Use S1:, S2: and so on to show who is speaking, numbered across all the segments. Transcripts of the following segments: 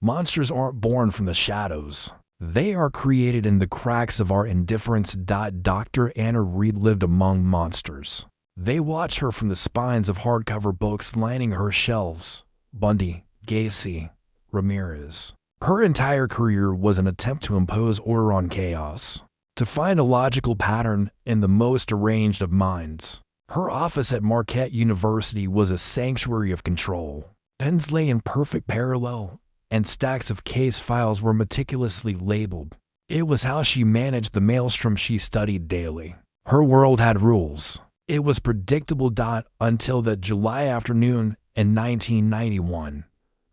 S1: Monsters aren't born from the shadows. They are created in the cracks of our indifference. Dr. Anna Reed lived among monsters. They watched her from the spines of hardcover books lining her shelves. Bundy, Gacy, Ramirez. Her entire career was an attempt to impose order on chaos, to find a logical pattern in the most arranged of minds. Her office at Marquette University was a sanctuary of control. Pens lay in perfect parallel, and stacks of case files were meticulously labeled. It was how she managed the maelstrom she studied daily. Her world had rules. It was predictable. Until that July afternoon in 1991.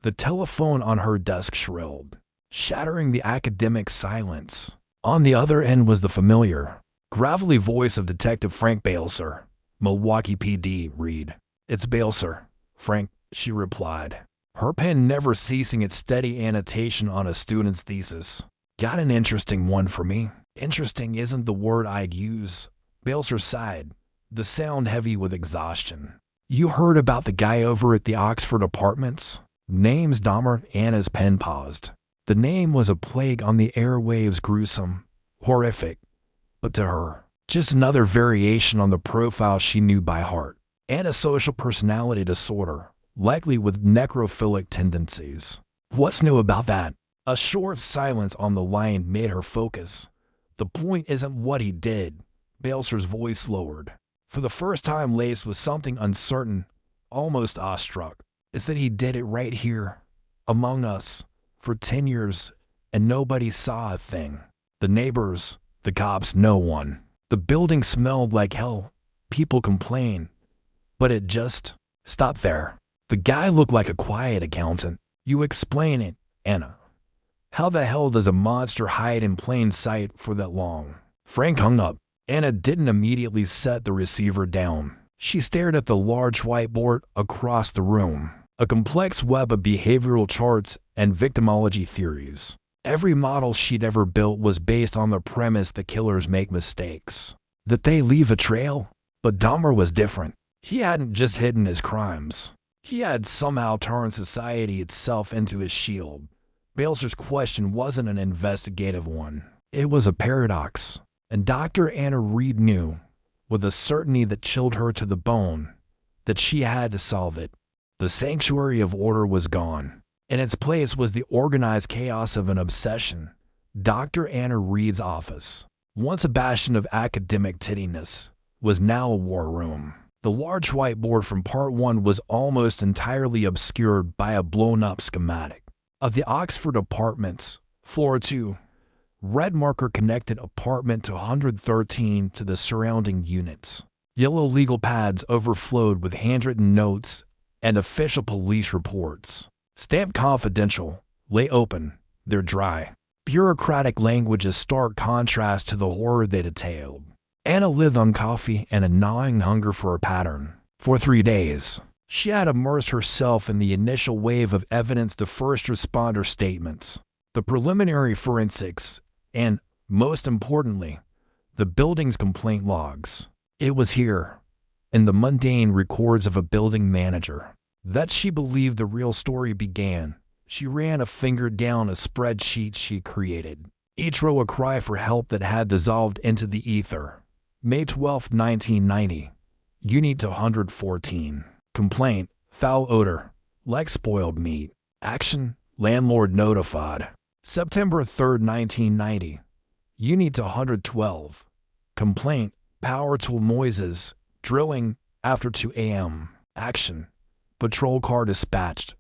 S1: The telephone on her desk shrilled, shattering the academic silence. On the other end was the familiar, gravelly voice of Detective Frank Balser, Milwaukee PD. Reed. "It's Balser, Frank," she replied, her pen never ceasing its steady annotation on a student's thesis. "Got an interesting one for me." "Interesting isn't the word I'd use," Balser sighed, the sound heavy with exhaustion. "You heard about the guy over at the Oxford Apartments?" "Name's Dahmer." Anna's pen paused. The name was a plague on the airwaves, gruesome, horrific, but to her, just another variation on the profile she knew by heart. Antisocial personality disorder, likely with necrophilic tendencies. "What's new about that?" A short silence on the line made her focus. "The point isn't what he did." Balser's voice lowered, for the first time laced with something uncertain, almost awestruck. "It's that he did it right here, among us, for 10 years, and nobody saw a thing. The neighbors, the cops, no one. The building smelled like hell. People complained, but it just stopped there. The guy looked like a quiet accountant." "You explain it, Anna. How the hell does a monster hide in plain sight for that long?" Frank hung up. Anna didn't immediately set the receiver down. She stared at the large whiteboard across the room, a complex web of behavioral charts and victimology theories. Every model she'd ever built was based on the premise that killers make mistakes, that they leave a trail. But Dahmer was different. He hadn't just hidden his crimes. He had somehow turned society itself into his shield. Balser's question wasn't an investigative one. It was a paradox, and Dr. Anna Reed knew, with a certainty that chilled her to the bone, that she had to solve it. The sanctuary of order was gone. In its place was the organized chaos of an obsession. Dr. Anna Reed's office, once a bastion of academic tidiness, was now a war room. The large whiteboard from Part 1 was almost entirely obscured by a blown-up schematic of the Oxford Apartments, Floor 2. Red marker connected apartment to 113 to the surrounding units. Yellow legal pads overflowed with handwritten notes and official police reports. Stamped confidential, lay open, they're dry. Bureaucratic language, a stark contrast to the horror they detailed. Anna lived on coffee and a gnawing hunger for a pattern. For 3 days, she had immersed herself in the initial wave of evidence, the first responder statements, the preliminary forensics, and, most importantly, the building's complaint logs. It was here, in the mundane records of a building manager, that she believed the real story began. She ran a finger down a spreadsheet she created, each row a cry for help that had dissolved into the ether. May 12, 1990. Unit 114. Complaint, foul odor, like spoiled meat. Action, landlord notified. September 3, 1990. Unit 112. Complaint, power tool noises, drilling, after 2 a.m. Action, patrol car dispatched.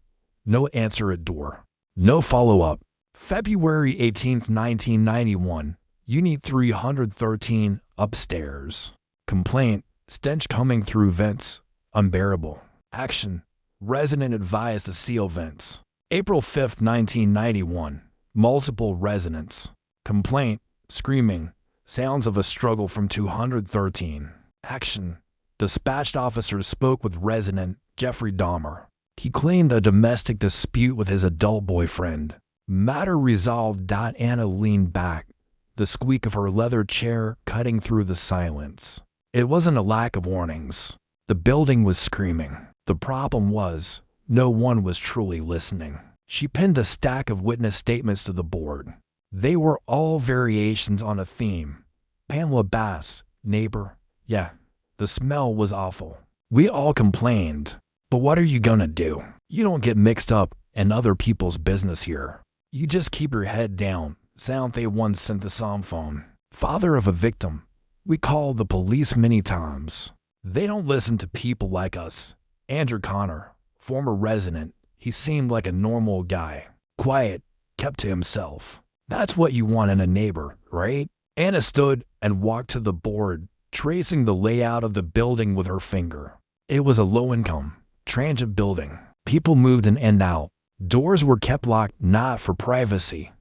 S1: No answer at door. No follow-up. February 18, 1991. Unit 313, upstairs. Complaint, stench coming through vents, unbearable. Action, resident advised to seal vents. April 5, 1991. Multiple residents. Complaint, screaming, sounds of a struggle from 213. Action, dispatched officers spoke with resident Jeffrey Dahmer. He claimed a domestic dispute with his adult boyfriend. Matter resolved. Anna leaned back, the squeak of her leather chair cutting through the silence. It wasn't a lack of warnings. The building was screaming. The problem was, no one was truly listening. She pinned a stack of witness statements to the board. They were all variations on a theme. Pamela Bass, neighbor. Yeah, the smell was awful. We all complained. But what are you gonna do? You don't get mixed up in other people's business here. You just keep your head down, sound they once sent the psalm phone. Father of a victim. We called the police many times. They don't listen to people like us. Andrew Connor, former resident, he seemed like a normal guy. Quiet, kept to himself. That's what you want in a neighbor, right? Anna stood and walked to the board, tracing the layout of the building with her finger. It was a low-income, transient building. People moved in and out. Doors were kept locked not for privacy,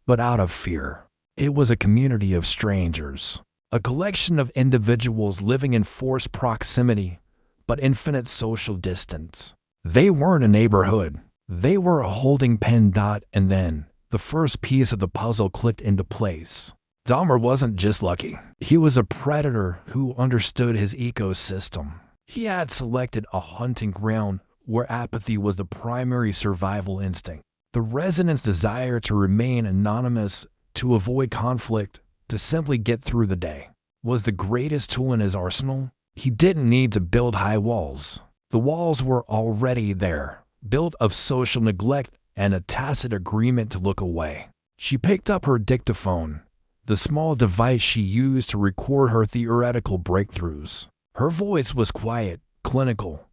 S1: but out of fear. It was a community of strangers, a collection of individuals living in forced proximity, but infinite social distance. They weren't a neighborhood. They were a holding pen. And then the first piece of the puzzle clicked into place. Dahmer wasn't just lucky. He was a predator who understood his ecosystem. He had selected a hunting ground where apathy was the primary survival instinct. The residents' desire to remain anonymous, to avoid conflict, to simply get through the day, was the greatest tool in his arsenal. He didn't need to build high walls. The walls were already there, built of social neglect and a tacit agreement to look away. She picked up her dictaphone, the small device she used to record her theoretical breakthroughs. Her voice was quiet, clinical,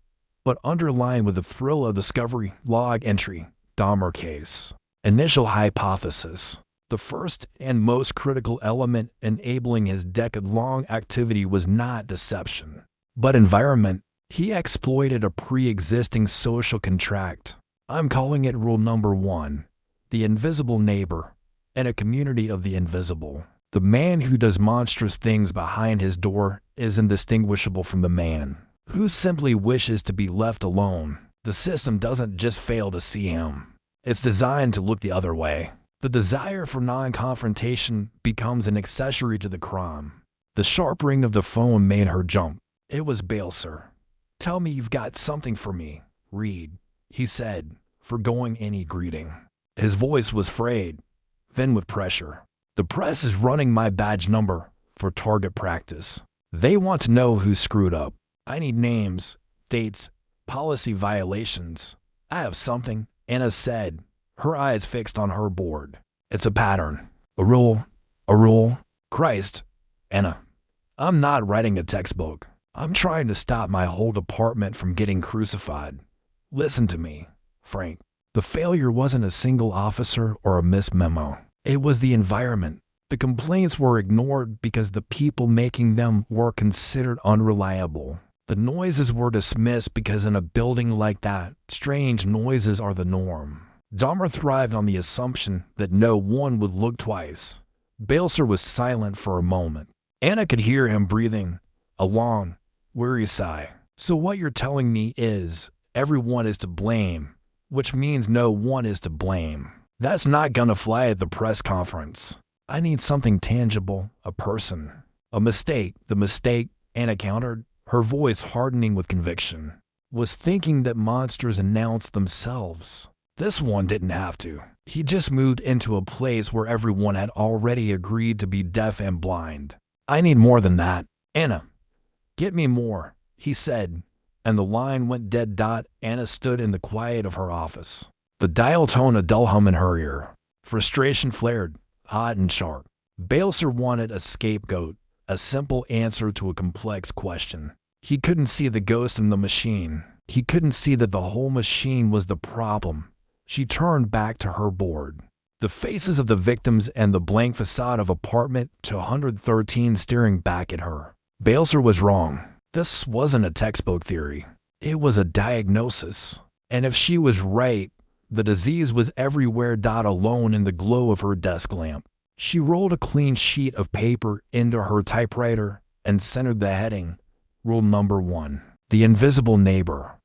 S1: but underlined with the thrill of discovery. Log entry, Dahmer case. Initial hypothesis. The first and most critical element enabling his decade-long activity was not deception, but environment. He exploited a pre-existing social contract. I'm calling it rule number 1, the invisible neighbor, in a community of the invisible. The man who does monstrous things behind his door is indistinguishable from the man who simply wishes to be left alone. The system doesn't just fail to see him. It's designed to look the other way. The desire for non-confrontation becomes an accessory to the crime. The sharp ring of the phone made her jump. It was Bailser. Tell me you've got something for me, Reed, he said, forgoing any greeting. His voice was frayed, thin with pressure. The press is running my badge number for target practice. They want to know who screwed up. I need names, dates, policy violations. I have something, Anna said, her eyes fixed on her board. It's a pattern. A rule. Christ, Anna, I'm not writing a textbook. I'm trying to stop my whole department from getting crucified. Listen to me, Frank. The failure wasn't a single officer or a missed memo. It was the environment. The complaints were ignored because the people making them were considered unreliable. The noises were dismissed because in a building like that, strange noises are the norm. Dahmer thrived on the assumption that no one would look twice. Bailser was silent for a moment. Anna could hear him breathing, a long, weary sigh. So what you're telling me is, everyone is to blame, which means no one is to blame. That's not gonna fly at the press conference. I need something tangible, a person. A mistake, the mistake, Anna countered, her voice hardening with conviction, was thinking that monsters announced themselves. This one didn't have to. He just moved into a place where everyone had already agreed to be deaf and blind. I need more than that. Anna, get me more, he said, and the line went dead. Anna stood in the quiet of her office. The dial tone a dull hum in her ear. Frustration flared, hot and sharp. Bailser wanted a scapegoat, a simple answer to a complex question. He couldn't see the ghost in the machine. He couldn't see that the whole machine was the problem. She turned back to her board. The faces of the victims and the blank facade of apartment 213 staring back at her. Bailser was wrong. This wasn't a textbook theory. It was a diagnosis. And if she was right, the disease was everywhere. Alone in the glow of her desk lamp. She rolled a clean sheet of paper into her typewriter and centered the heading, Rule number 1, the invisible neighbor.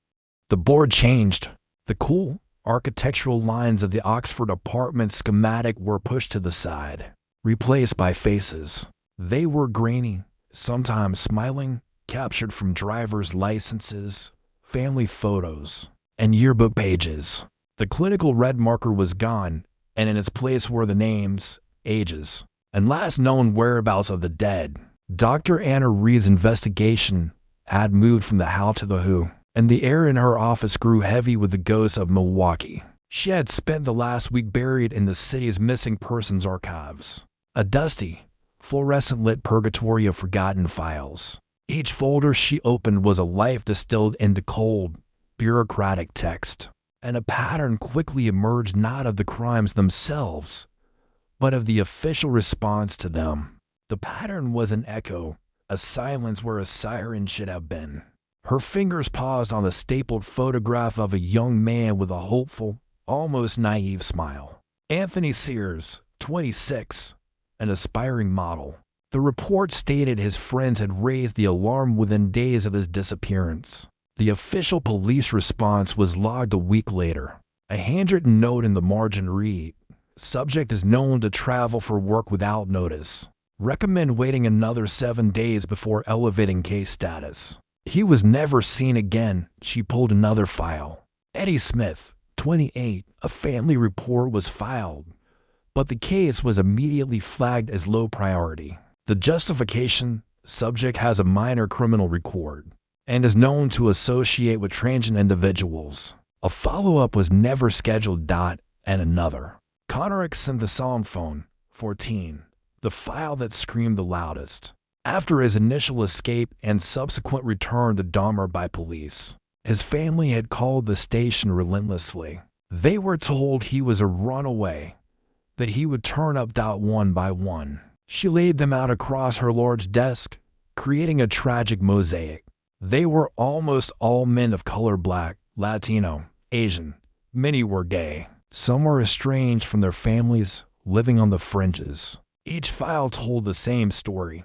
S1: The board changed. The cool, architectural lines of the Oxford apartment schematic were pushed to the side, replaced by faces. They were grainy, sometimes smiling, captured from driver's licenses, family photos, and yearbook pages. The clinical red marker was gone, and in its place were the names, ages, and last known whereabouts of the dead. Dr. Anna Reed's investigation had moved from the how to the who, and the air in her office grew heavy with the ghosts of Milwaukee. She had spent the last week buried in the city's missing persons archives, a dusty, fluorescent-lit purgatory of forgotten files. Each folder she opened was a life distilled into cold, bureaucratic text, and a pattern quickly emerged not of the crimes themselves, but of the official response to them. The pattern was an echo, a silence where a siren should have been. Her fingers paused on the stapled photograph of a young man with a hopeful, almost naive smile. Anthony Sears, 26, an aspiring model. The report stated his friends had raised the alarm within days of his disappearance. The official police response was logged a week later. A handwritten note in the margin read, "Subject is known to travel for work without notice. Recommend waiting another 7 days before elevating case status." He was never seen again. She pulled another file. Eddie Smith, 28, a family report was filed, but the case was immediately flagged as low priority. The justification: subject has a minor criminal record and is known to associate with transient individuals. A follow-up was never scheduled. And another. Conorick sent the Psalm phone, 14, the file that screamed the loudest. After his initial escape and subsequent return to Dahmer by police, his family had called the station relentlessly. They were told he was a runaway, that he would turn up. One by one. She laid them out across her large desk, creating a tragic mosaic. They were almost all men of color: Black, Latino, Asian. Many were gay. Some were estranged from their families, living on the fringes. Each file told the same story: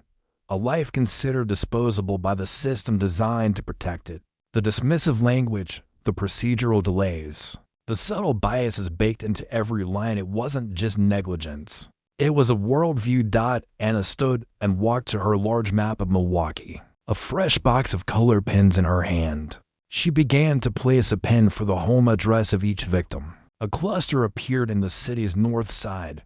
S1: a life considered disposable by the system designed to protect it. The dismissive language, the procedural delays, the subtle biases baked into every line. It wasn't just negligence. It was a worldview. Anna stood and walked to her large map of Milwaukee, a fresh box of color pens in her hand. She began to place a pen for the home address of each victim. A cluster appeared in the city's north side,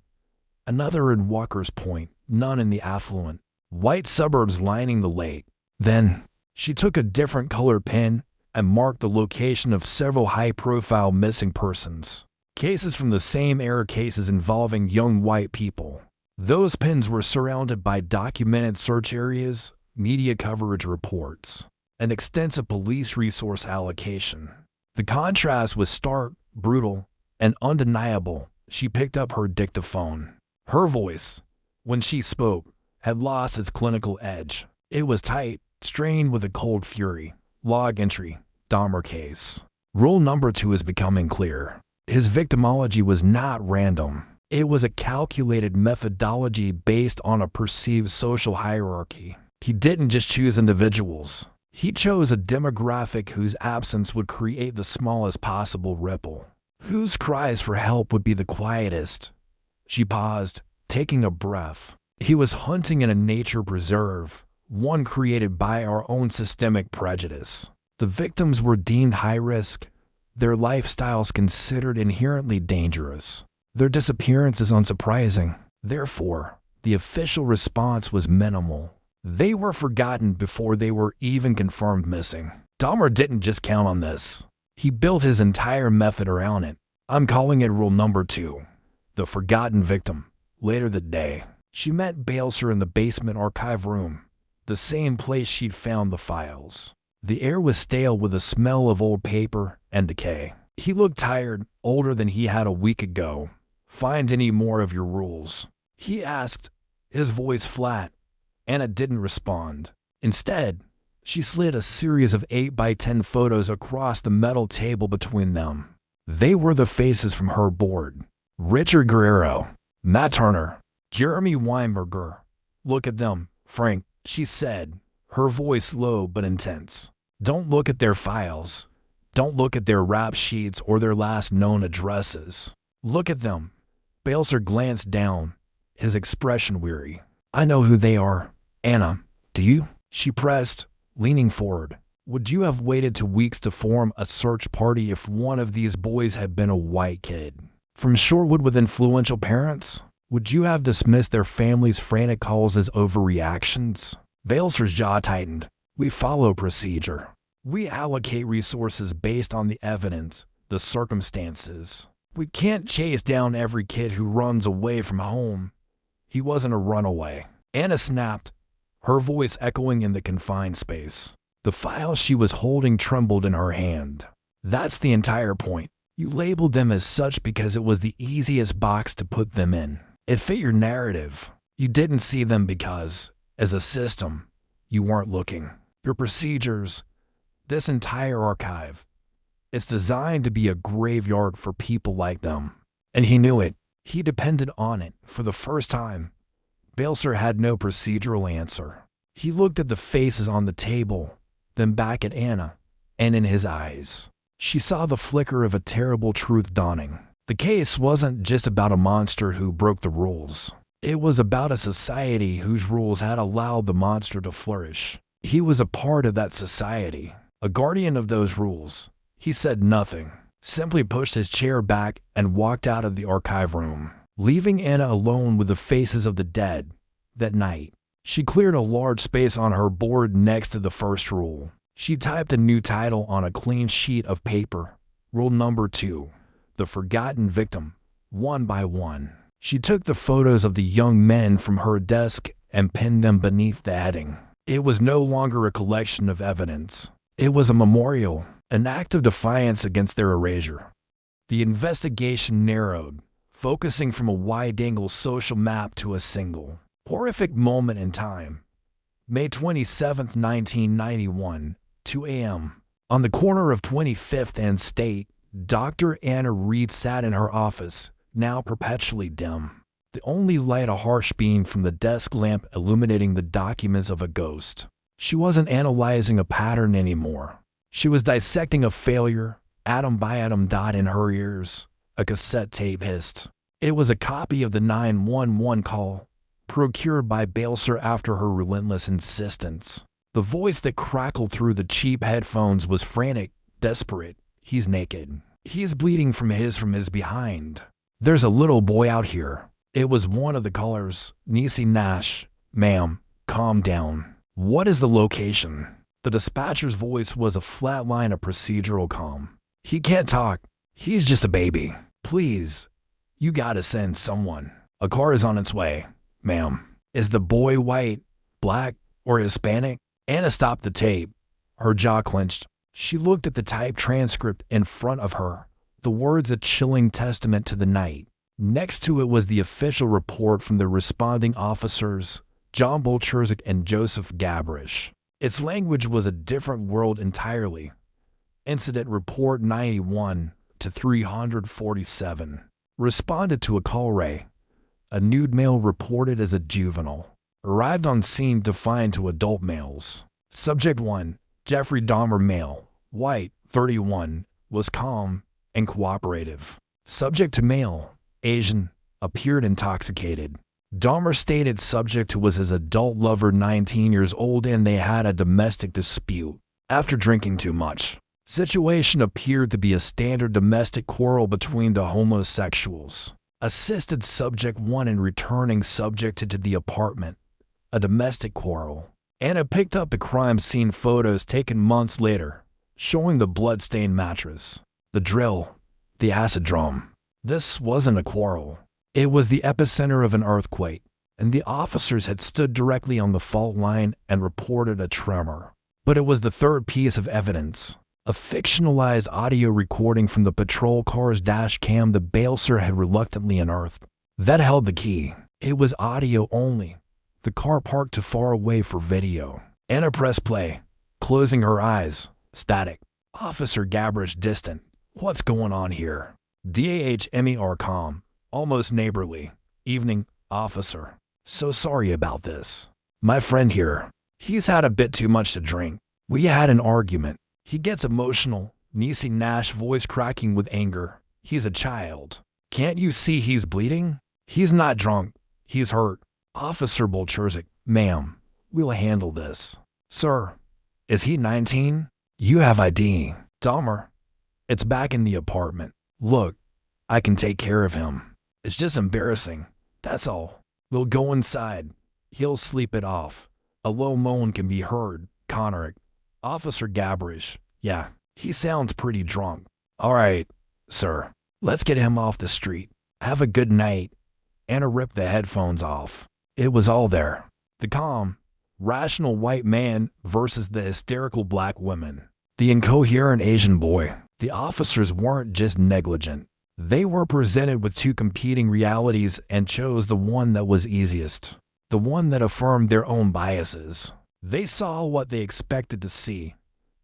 S1: another in Walker's Point, none in the affluent, white suburbs lining the lake. Then, she took a different color pen and marked the location of several high-profile missing persons. Cases from the same era, cases involving young white people. Those pens were surrounded by documented search areas, media coverage reports, and extensive police resource allocation. The contrast was stark, brutal, and undeniable. She picked up her dictaphone. Her voice, when she spoke, had lost its clinical edge. It was tight, strained with a cold fury. Log entry, Dahmer case. Rule number 2 is becoming clear. His victimology was not random. It was a calculated methodology based on a perceived social hierarchy. He didn't just choose individuals. He chose a demographic whose absence would create the smallest possible ripple, whose cries for help would be the quietest. She paused, taking a breath. He was hunting in a nature preserve, one created by our own systemic prejudice. The victims were deemed high risk, their lifestyles considered inherently dangerous, their disappearances unsurprising. Therefore, the official response was minimal. They were forgotten before they were even confirmed missing. Dahmer didn't just count on this. He built his entire method around it. I'm calling it rule number 2, the forgotten victim. Later that day, she met Balser in the basement archive room, the same place she'd found the files. The air was stale with the smell of old paper and decay. He looked tired, older than he had a week ago. Find any more of your rules? He asked, his voice flat. Anna didn't respond. Instead, she slid a series of 8 by 10 photos across the metal table between them. They were the faces from her board. Richard Guerrero, Matt Turner, Jeremy Weinberger. Look at them, Frank, she said, her voice low but intense. Don't look at their files. Don't look at their rap sheets or their last known addresses. Look at them. Balser glanced down, his expression weary. I know who they are. Anna, do you? She pressed, leaning forward. Would you have waited 2 weeks to form a search party if one of these boys had been a white kid from Shorewood with influential parents? Would you have dismissed their family's frantic calls as overreactions? Balser's jaw tightened. We follow procedure. We allocate resources based on the evidence, the circumstances. We can't chase down every kid who runs away from home. He wasn't a runaway. Anna snapped, her voice echoing in the confined space. The file she was holding trembled in her hand. That's the entire point. You labeled them as such because it was the easiest box to put them in. It fit your narrative. You didn't see them because, as a system, you weren't looking. Your procedures, this entire archive, it's designed to be a graveyard for people like them. And he knew it. He depended on it for the first time. Balser had no procedural answer. He looked at the faces on the table, then back at Anna, and in his eyes, she saw the flicker of a terrible truth dawning. The case wasn't just about a monster who broke the rules. It was about a society whose rules had allowed the monster to flourish. He was a part of that society, a guardian of those rules. He said nothing, simply pushed his chair back and walked out of the archive room, leaving Anna alone with the faces of the dead. That night, she cleared a large space on her board next to the first rule. She typed a new title on a clean sheet of paper. Rule number 2, the forgotten victim, one by one. She took the photos of the young men from her desk and pinned them beneath the heading. It was no longer a collection of evidence. It was a memorial, an act of defiance against their erasure. The investigation narrowed, focusing from a wide-angle social map to a single, horrific moment in time. May 27, 1991, 2 a.m. On the corner of 25th and State, Dr. Anna Reed sat in her office, now perpetually dim. The only light a harsh beam from the desk lamp illuminating the documents of a ghost. She wasn't analyzing a pattern anymore. She was dissecting a failure, atom by atom dot in her ears. A cassette tape hissed. It was a copy of the 911 call, procured by Balser after her relentless insistence. The voice that crackled through the cheap headphones was frantic, desperate. He's naked. He's bleeding from his behind. There's a little boy out here. It was one of the callers, Niecy Nash. Ma'am, calm down. What is the location? The dispatcher's voice was a flat line of procedural calm. He can't talk. He's just a baby. Please, you gotta send someone. A car is on its way. Ma'am, is the boy white, black, or Hispanic? Anna stopped the tape. Her jaw clenched. She looked at the typed transcript in front of her, the words a chilling testament to the night. Next to it was the official report from the responding officers, John Bolcherzik and Joseph Gabrish. Its language was a different world entirely. Incident Report 91 to 347. Responded to a call ray. A nude male reported as a juvenile. Arrived on scene defined to adult males. Subject 1, Jeffrey Dahmer male, white, 31, was calm and cooperative. Subject to male, Asian, appeared intoxicated. Dahmer stated subject was his adult lover 19 years old and they had a domestic dispute after drinking too much. Situation appeared to be a standard domestic quarrel between the homosexuals. Assisted subject 1 in returning subject to the apartment. A domestic quarrel. Anna picked up the crime scene photos taken months later, showing the blood-stained mattress, the drill, the acid drum. This wasn't a quarrel. It was the epicenter of an earthquake, and the officers had stood directly on the fault line and reported a tremor. But it was the third piece of evidence, a fictionalized audio recording from the patrol car's dash cam the Balser had reluctantly unearthed. That held the key. It was audio only. The car parked too far away for video. Anna pressed play, closing her eyes. Static. Officer Gabrish distant. What's going on here? DAHMER calm, almost neighborly. Evening, officer. So sorry about this. My friend here, he's had a bit too much to drink. We had an argument. He gets emotional. Niecy Nash voice cracking with anger. He's a child. Can't you see he's bleeding? He's not drunk. He's hurt. Officer Bolcherzik, ma'am, we'll handle this. Sir, is he 19? You have ID. Dahmer, it's back in the apartment. Look, I can take care of him. It's just embarrassing. That's all. We'll go inside. He'll sleep it off. A low moan can be heard. Connor. Officer Gabrish. Yeah, he sounds pretty drunk. All right, sir. Let's get him off the street. Have a good night. Anna ripped the headphones off. It was all there. The calm, rational white man versus the hysterical black woman. The incoherent Asian boy. The officers weren't just negligent. They were presented with two competing realities and chose the one that was easiest, the one that affirmed their own biases. They saw what they expected to see: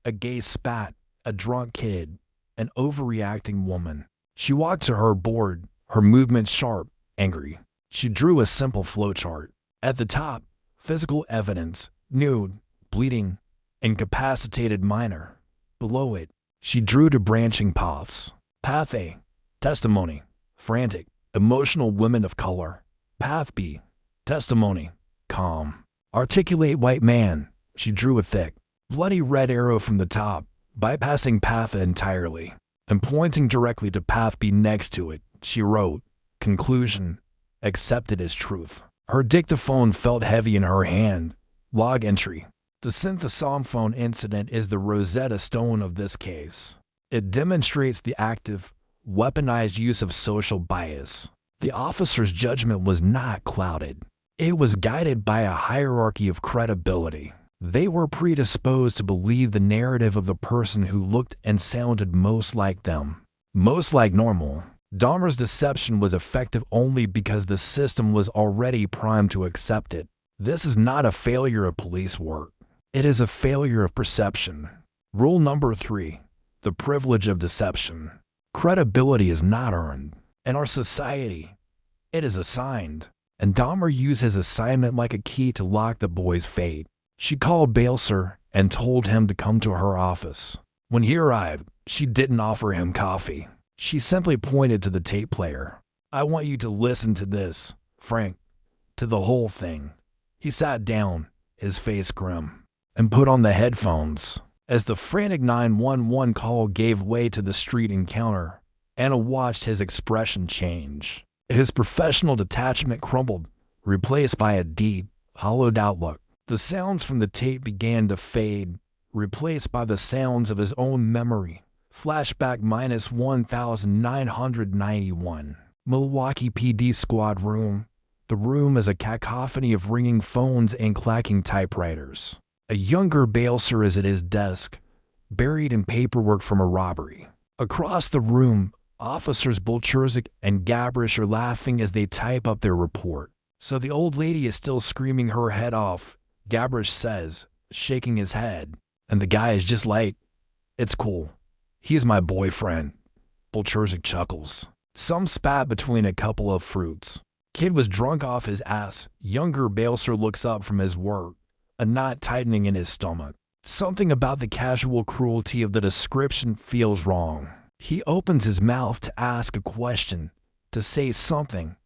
S1: a gay spat, a drunk kid, an overreacting woman. She walked to her board, her movements sharp, angry. She drew a simple flowchart. At the top, physical evidence: nude, bleeding, incapacitated minor. Below it, she drew two branching paths. Path A: testimony, frantic, emotional women of color. Path B: testimony, calm, articulate white man. She drew a thick, bloody red arrow from the top, bypassing path A entirely, and pointing directly to path B next to it. She wrote, conclusion, accepted as truth. Her dictaphone felt heavy in her hand. Log entry. The synthesophone incident is the Rosetta Stone of this case. It demonstrates the active, weaponized use of social bias. The officer's judgment was not clouded. It was guided by a hierarchy of credibility. They were predisposed to believe the narrative of the person who looked and sounded most like them, most like normal. Dahmer's deception was effective only because the system was already primed to accept it. This is not a failure of police work. It is a failure of perception. Rule number 3. The privilege of deception. Credibility is not earned. In our society, it is assigned. And Dahmer used his assignment like a key to lock the boy's fate. She called Bailser and told him to come to her office. When he arrived, she didn't offer him coffee. She simply pointed to the tape player. I want you to listen to this, Frank, to the whole thing. He sat down, his face grim, and put on the headphones. As the frantic 911 call gave way to the street encounter, Anna watched his expression change. His professional detachment crumbled, replaced by a deep, hollowed-out look. The sounds from the tape began to fade, replaced by the sounds of his own memory. Flashback -1991. Milwaukee PD squad room. The room is a cacophony of ringing phones and clacking typewriters. A younger Bailser is at his desk, buried in paperwork from a robbery. Across the room, Officers Bolcherzik and Gabrish are laughing as they type up their report. So the old lady is still screaming her head off, Gabrish says, shaking his head. And the guy is just like, it's cool. He's my boyfriend. Bolcherzik chuckles. Some spat between a couple of fruits. Kid was drunk off his ass. Younger Bailser looks up from his work, a knot tightening in his stomach. Something about the casual cruelty of the description feels wrong. He opens his mouth to ask a question, to say something,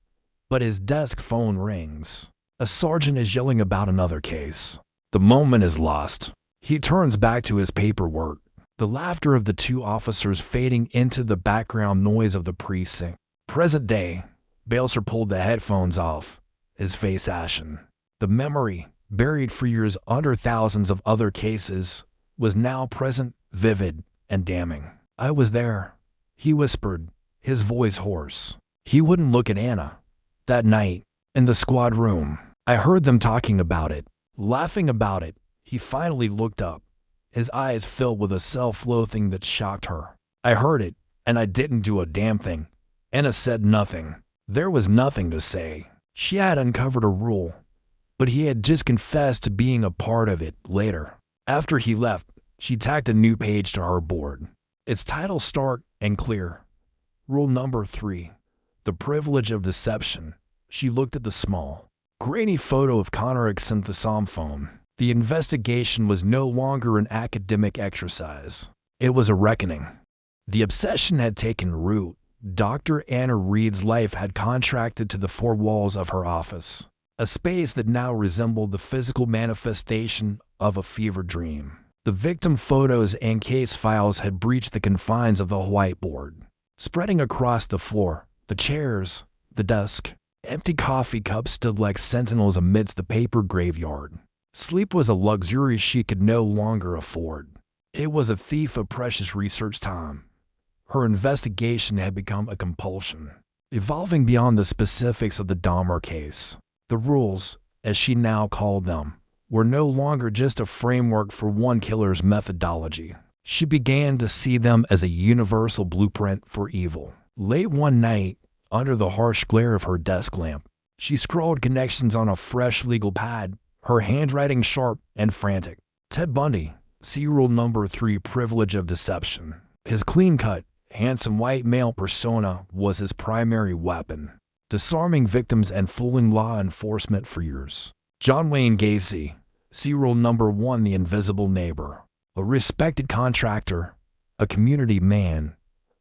S1: but his desk phone rings. A sergeant is yelling about another case. The moment is lost. He turns back to his paperwork, the laughter of the two officers fading into the background noise of the precinct. Present day. Bailser pulled the headphones off, his face ashen. The memory, buried for years under thousands of other cases, was now present, vivid, and damning. I was there, he whispered, his voice hoarse. He wouldn't look at Anna. That night, in the squad room, I heard them talking about it, laughing about it. He finally looked up, his eyes filled with a self-loathing that shocked her. I heard it, and I didn't do a damn thing. Anna said nothing. There was nothing to say. She had uncovered a rule, but he had just confessed to being a part of it later. After he left, she tacked a new page to her board. Its title stark and clear. Rule number 3. The privilege of deception. She looked at the small, grainy photo of Connor synthesophone. The investigation was no longer an academic exercise. It was a reckoning. The obsession had taken root. Dr. Anna Reed's life had contracted to the four walls of her office, a space that now resembled the physical manifestation of a fever dream. The victim photos and case files had breached the confines of the whiteboard. Spreading across the floor, the chairs, the desk, empty coffee cups stood like sentinels amidst the paper graveyard. Sleep was a luxury she could no longer afford. It was a thief of precious research time. Her investigation had become a compulsion, evolving beyond the specifics of the Dahmer case. The rules, as she now called them, were no longer just a framework for one killer's methodology. She began to see them as a universal blueprint for evil. Late one night, under the harsh glare of her desk lamp, she scrawled connections on a fresh legal pad, her handwriting sharp and frantic. Ted Bundy, see rule number 3, privilege of deception. His clean-cut, handsome white male persona was his primary weapon, disarming victims and fooling law enforcement for years. John Wayne Gacy, see rule number 1, the invisible neighbor. A respected contractor, a community man,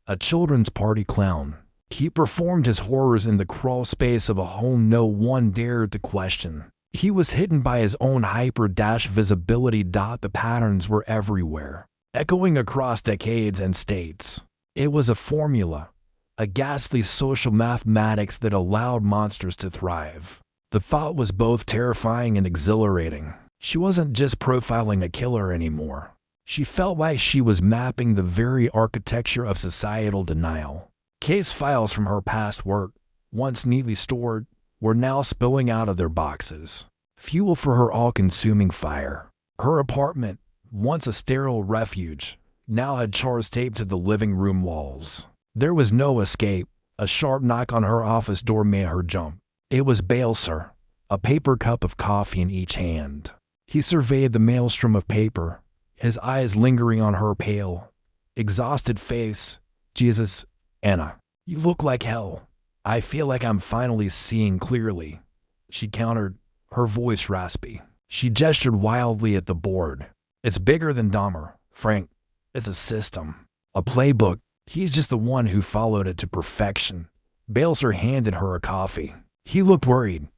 S1: a children's party clown. He performed his horrors in the crawl space of a home no one dared to question. He was hidden by his own hyper-visibility. The patterns were everywhere, echoing across decades and states. It was a formula, a ghastly social mathematics that allowed monsters to thrive. The thought was both terrifying and exhilarating. She wasn't just profiling a killer anymore. She felt like she was mapping the very architecture of societal denial. Case files from her past work, once neatly stored, were now spilling out of their boxes, fuel for her all-consuming fire. Her apartment, once a sterile refuge, now had chars taped to the living room walls. There was no escape. A sharp knock on her office door made her jump. It was Bailser, a paper cup of coffee in each hand. He surveyed the maelstrom of paper, his eyes lingering on her pale, exhausted face. Jesus, Anna, you look like hell. I feel like I'm finally seeing clearly, she countered, her voice raspy. She gestured wildly at the board. It's bigger than Dahmer, Frank. It's a system, a playbook. He's just the one who followed it to perfection. Bailser handed her a coffee. He looked worried,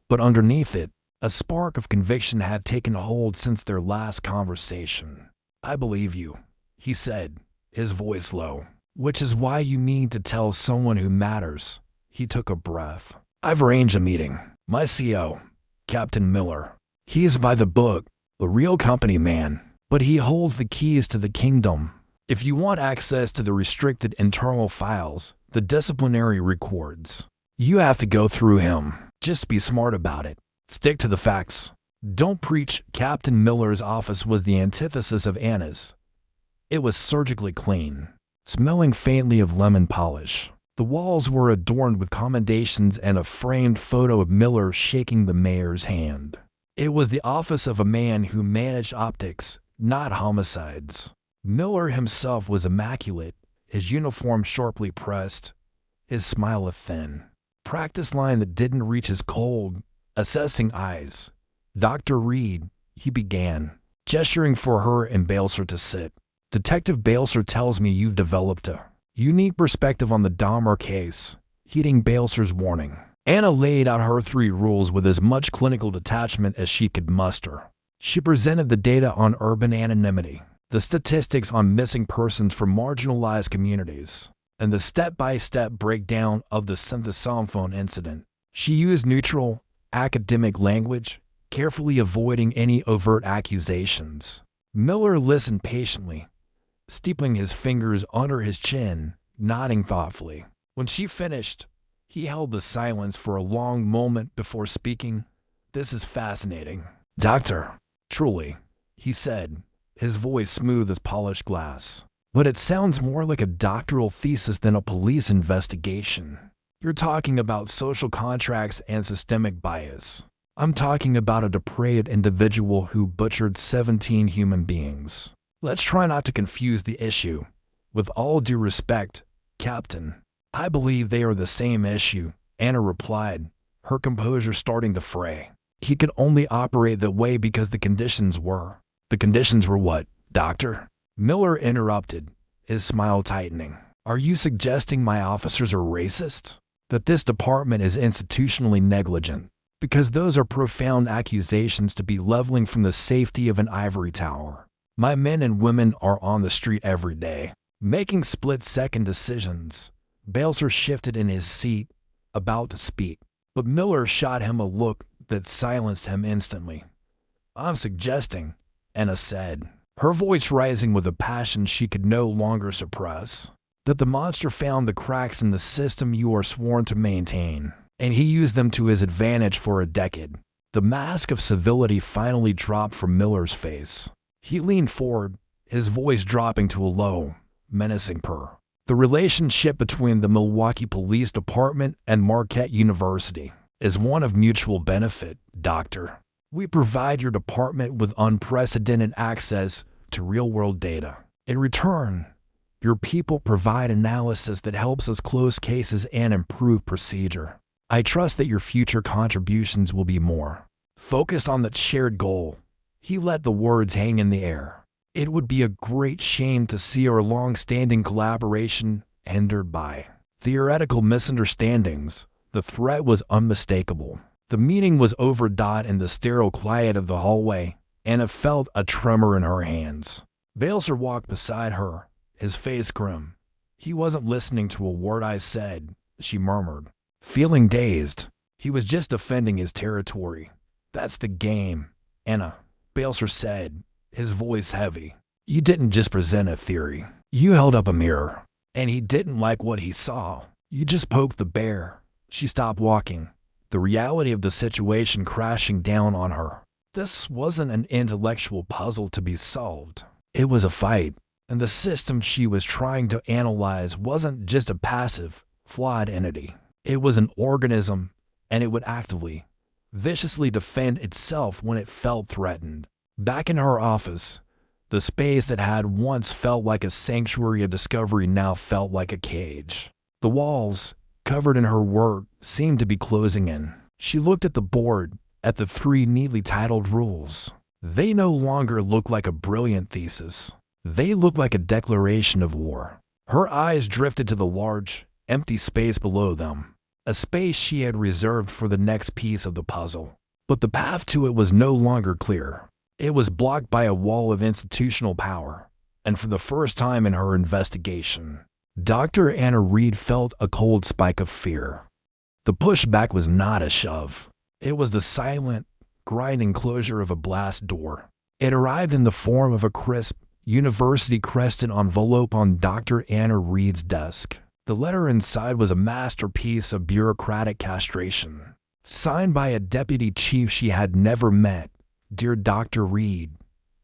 S1: but underneath it, a spark of conviction had taken hold since their last conversation. I believe you, he said, his voice low. Which is why you need to tell someone who matters. He took a breath. I've arranged a meeting. My CO, Captain Miller. He is by the book, a real company man, but he holds the keys to the kingdom. If you want access to the restricted internal files, the disciplinary records, you have to go through him. Just be smart about it. Stick to the facts. Don't preach. Captain Miller's office was the antithesis of Anna's. It was surgically clean, smelling faintly of lemon polish. The walls were adorned with commendations and a framed photo of Miller shaking the mayor's hand. It was the office of a man who managed optics, not homicides. Miller himself was immaculate, his uniform sharply pressed, his smile a thin, practice line that didn't reach his cold, assessing eyes. Dr. Reed, he began, gesturing for her and Bailser to sit. Detective Bailser tells me you've developed a unique perspective on the Dahmer case, heeding Bailser's warning. Anna laid out her 3 rules with as much clinical detachment as she could muster. She presented the data on urban anonymity, the statistics on missing persons from marginalized communities, and the step-by-step breakdown of the synthesophone incident. She used neutral, academic language, carefully avoiding any overt accusations. Miller listened patiently, steepling his fingers under his chin, nodding thoughtfully. When she finished, he held the silence for a long moment before speaking. This is fascinating. Doctor, truly, he said, his voice smooth as polished glass. But it sounds more like a doctoral thesis than a police investigation. You're talking about social contracts and systemic bias. I'm talking about a depraved individual who butchered 17 human beings. Let's try not to confuse the issue. With all due respect, Captain, I believe they are the same issue, Anna replied, her composure starting to fray. He could only operate that way because the conditions were. The conditions were what, Doctor? Miller interrupted, his smile tightening. Are you suggesting my officers are racist? That this department is institutionally negligent? Because those are profound accusations to be leveling from the safety of an ivory tower. My men and women are on the street every day, making split-second decisions. Balser shifted in his seat, about to speak, but Miller shot him a look that silenced him instantly. "I'm suggesting," Anna said, her voice rising with a passion she could no longer suppress, "that the monster found the cracks in the system you are sworn to maintain, and he used them to his advantage for a decade." The mask of civility finally dropped from Miller's face. He leaned forward, his voice dropping to a low, menacing purr. "The relationship between the Milwaukee Police Department and Marquette University is one of mutual benefit, Doctor. We provide your department with unprecedented access to real-world data. In return, your people provide analysis that helps us close cases and improve procedure. I trust that your future contributions will be more focused on that shared goal." He let the words hang in the air. "It would be a great shame to see our long-standing collaboration hindered by theoretical misunderstandings." The threat was unmistakable. The meeting was over. In the sterile quiet of the hallway, Anna felt a tremor in her hands. Balser walked beside her, his face grim. "He wasn't listening to a word I said," she murmured, feeling dazed. "He was just defending his territory. That's the game, Anna," Balser said, his voice heavy. "You didn't just present a theory. You held up a mirror, and he didn't like what he saw. You just poked the bear." She stopped walking, the reality of the situation crashing down on her. This wasn't an intellectual puzzle to be solved. It was a fight, and the system she was trying to analyze wasn't just a passive, flawed entity. It was an organism, and it would actively, viciously defend itself when it felt threatened. Back in her office, the space that had once felt like a sanctuary of discovery now felt like a cage. The walls, covered in her work, seemed to be closing in. She looked at the board, at the 3 neatly titled rules. They no longer looked like a brilliant thesis. They looked like a declaration of war. Her eyes drifted to the large, empty space below them, a space she had reserved for the next piece of the puzzle. But the path to it was no longer clear. It was blocked by a wall of institutional power, and for the first time in her investigation, Dr. Anna Reed felt a cold spike of fear. The pushback was not a shove. It was the silent, grinding closure of a blast door. It arrived in the form of a crisp, university-crested envelope on Dr. Anna Reed's desk. The letter inside was a masterpiece of bureaucratic castration, signed by a deputy chief she had never met. "Dear Dr. Reed,"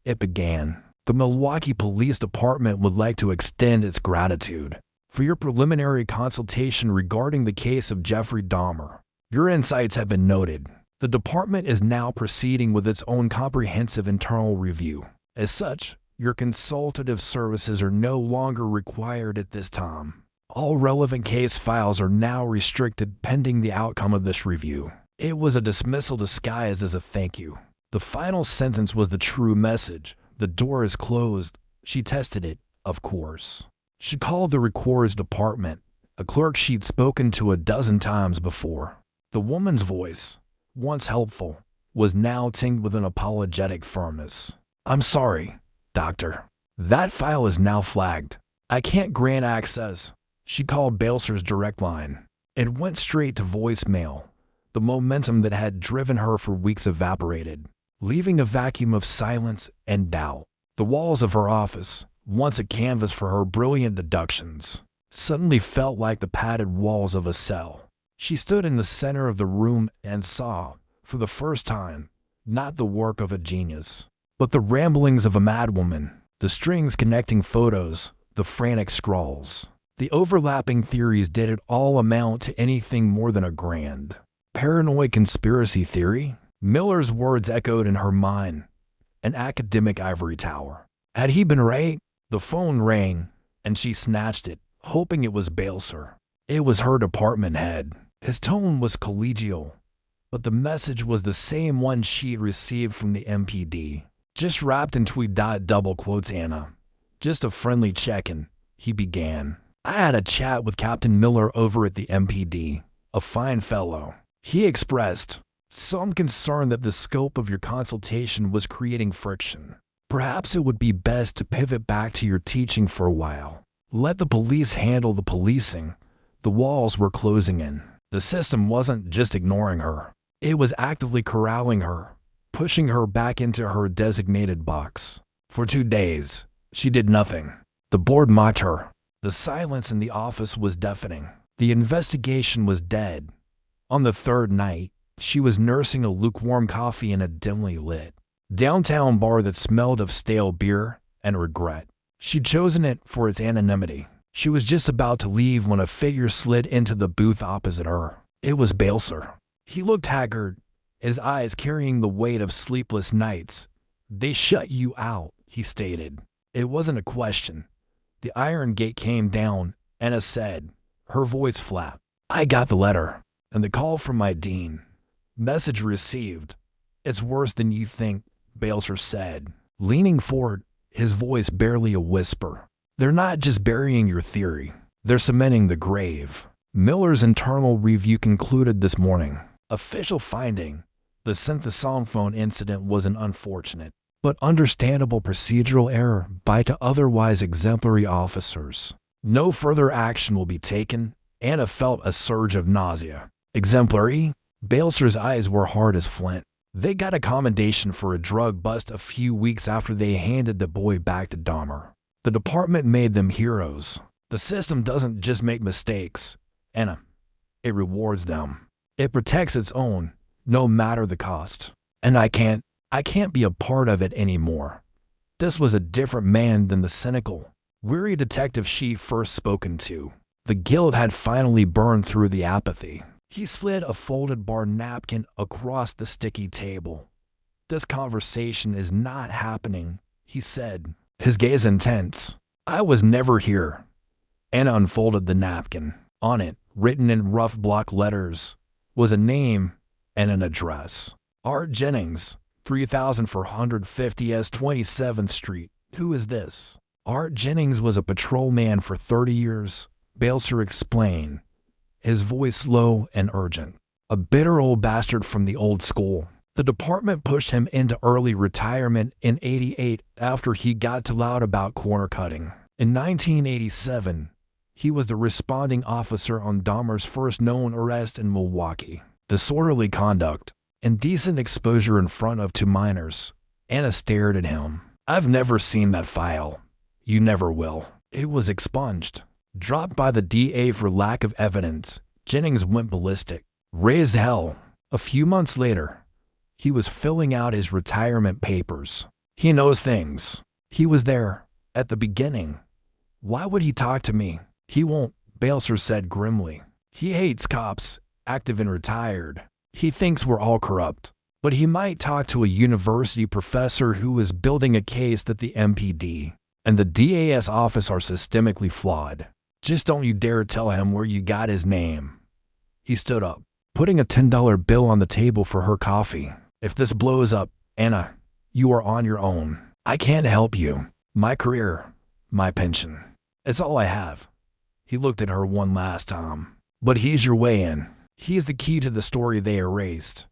S1: it began, "the Milwaukee Police Department would like to extend its gratitude for your preliminary consultation regarding the case of Jeffrey Dahmer. Your insights have been noted. The department is now proceeding with its own comprehensive internal review. As such, your consultative services are no longer required at this time. All relevant case files are now restricted pending the outcome of this review." It was a dismissal disguised as a thank you. The final sentence was the true message. The door is closed. She tested it, of course. She called the records department, a clerk she'd spoken to a dozen times before. The woman's voice, once helpful, was now tinged with an apologetic firmness. "I'm sorry, Doctor. That file is now flagged. I can't grant access." She called Balser's direct line. It went straight to voicemail. The momentum that had driven her for weeks evaporated, leaving a vacuum of silence and doubt. The walls of her office, once a canvas for her brilliant deductions, suddenly felt like the padded walls of a cell. She stood in the center of the room and saw, for the first time, not the work of a genius, but the ramblings of a madwoman, the strings connecting photos, the frantic scrawls. The overlapping theories. Did it all amount to anything more than a grand, paranoid conspiracy theory? Miller's words echoed in her mind, an academic ivory tower. Had he been right? The phone rang, and she snatched it, hoping it was Balser. It was her department head. His tone was collegial, but the message was the same one she received from the MPD. "Just wrapped in tweet. Double quotes Anna. Just a friendly check-in," he began. "I had a chat with Captain Miller over at the MPD, a fine fellow. He expressed some concern that the scope of your consultation was creating friction. Perhaps it would be best to pivot back to your teaching for a while. Let the police handle the policing. The walls were closing in. The system wasn't just ignoring her. It was actively corralling her, pushing her back into her designated box. For 2 days, she did nothing. The board mocked her. The silence in the office was deafening. The investigation was dead. On the 3rd night, she was nursing a lukewarm coffee in a dimly lit downtown bar that smelled of stale beer and regret. She'd chosen it for its anonymity. She was just about to leave when a figure slid into the booth opposite her. It was Balser. He looked haggard, his eyes carrying the weight of sleepless nights. "They shut you out," he stated. It wasn't a question. The iron gate came down, Anna said, her voice flat. "I got the letter, and the call from my dean. Message received. It's worse than you think," Balser said, leaning forward, his voice barely a whisper. "They're not just burying your theory. They're cementing the grave." Miller's internal review concluded this morning. Official finding: the synthesong phone incident was an unfortunate but understandable procedural error by 2 otherwise exemplary officers. No further action will be taken. Anna felt a surge of nausea. Exemplary? Balser's eyes were hard as flint. They got a commendation for a drug bust a few weeks after they handed the boy back to Dahmer. The department made them heroes. The system doesn't just make mistakes, Anna. It rewards them. It protects its own, no matter the cost. And I can't be a part of it anymore. This was a different man than the cynical, weary detective she first spoken to. The guilt had finally burned through the apathy. He slid a folded bar napkin across the sticky table. "This conversation is not happening," he said, his gaze intense. "I was never here." Anna unfolded the napkin. On it, written in rough block letters, was a name and an address. Art Jennings, 3450 S 27th Street. Who is this? Art Jennings was a patrolman for 30 years, Balser explained, his voice low and urgent. A bitter old bastard from the old school. The department pushed him into early retirement in '88 after he got too loud about corner cutting. In 1987, he was the responding officer on Dahmer's first known arrest in Milwaukee. Disorderly conduct, indecent exposure in front of 2 minors. Anna stared at him. "I've never seen that file. You never will." It was expunged. Dropped by the DA for lack of evidence. Jennings went ballistic. Raised hell. A few months later, he was filling out his retirement papers. He knows things. He was there, at the beginning. Why would he talk to me? He won't, Balser said grimly. He hates cops, active and retired. He thinks we're all corrupt. But he might talk to a university professor who is building a case that the MPD and the DA's office are systemically flawed. Just don't you dare tell him where you got his name. He stood up, putting a $10 bill on the table for her coffee. "If this blows up, Anna, you are on your own. I can't help you. My career, my pension. It's all I have." He looked at her one last time. "But he's your way in. He's the key to the story they erased."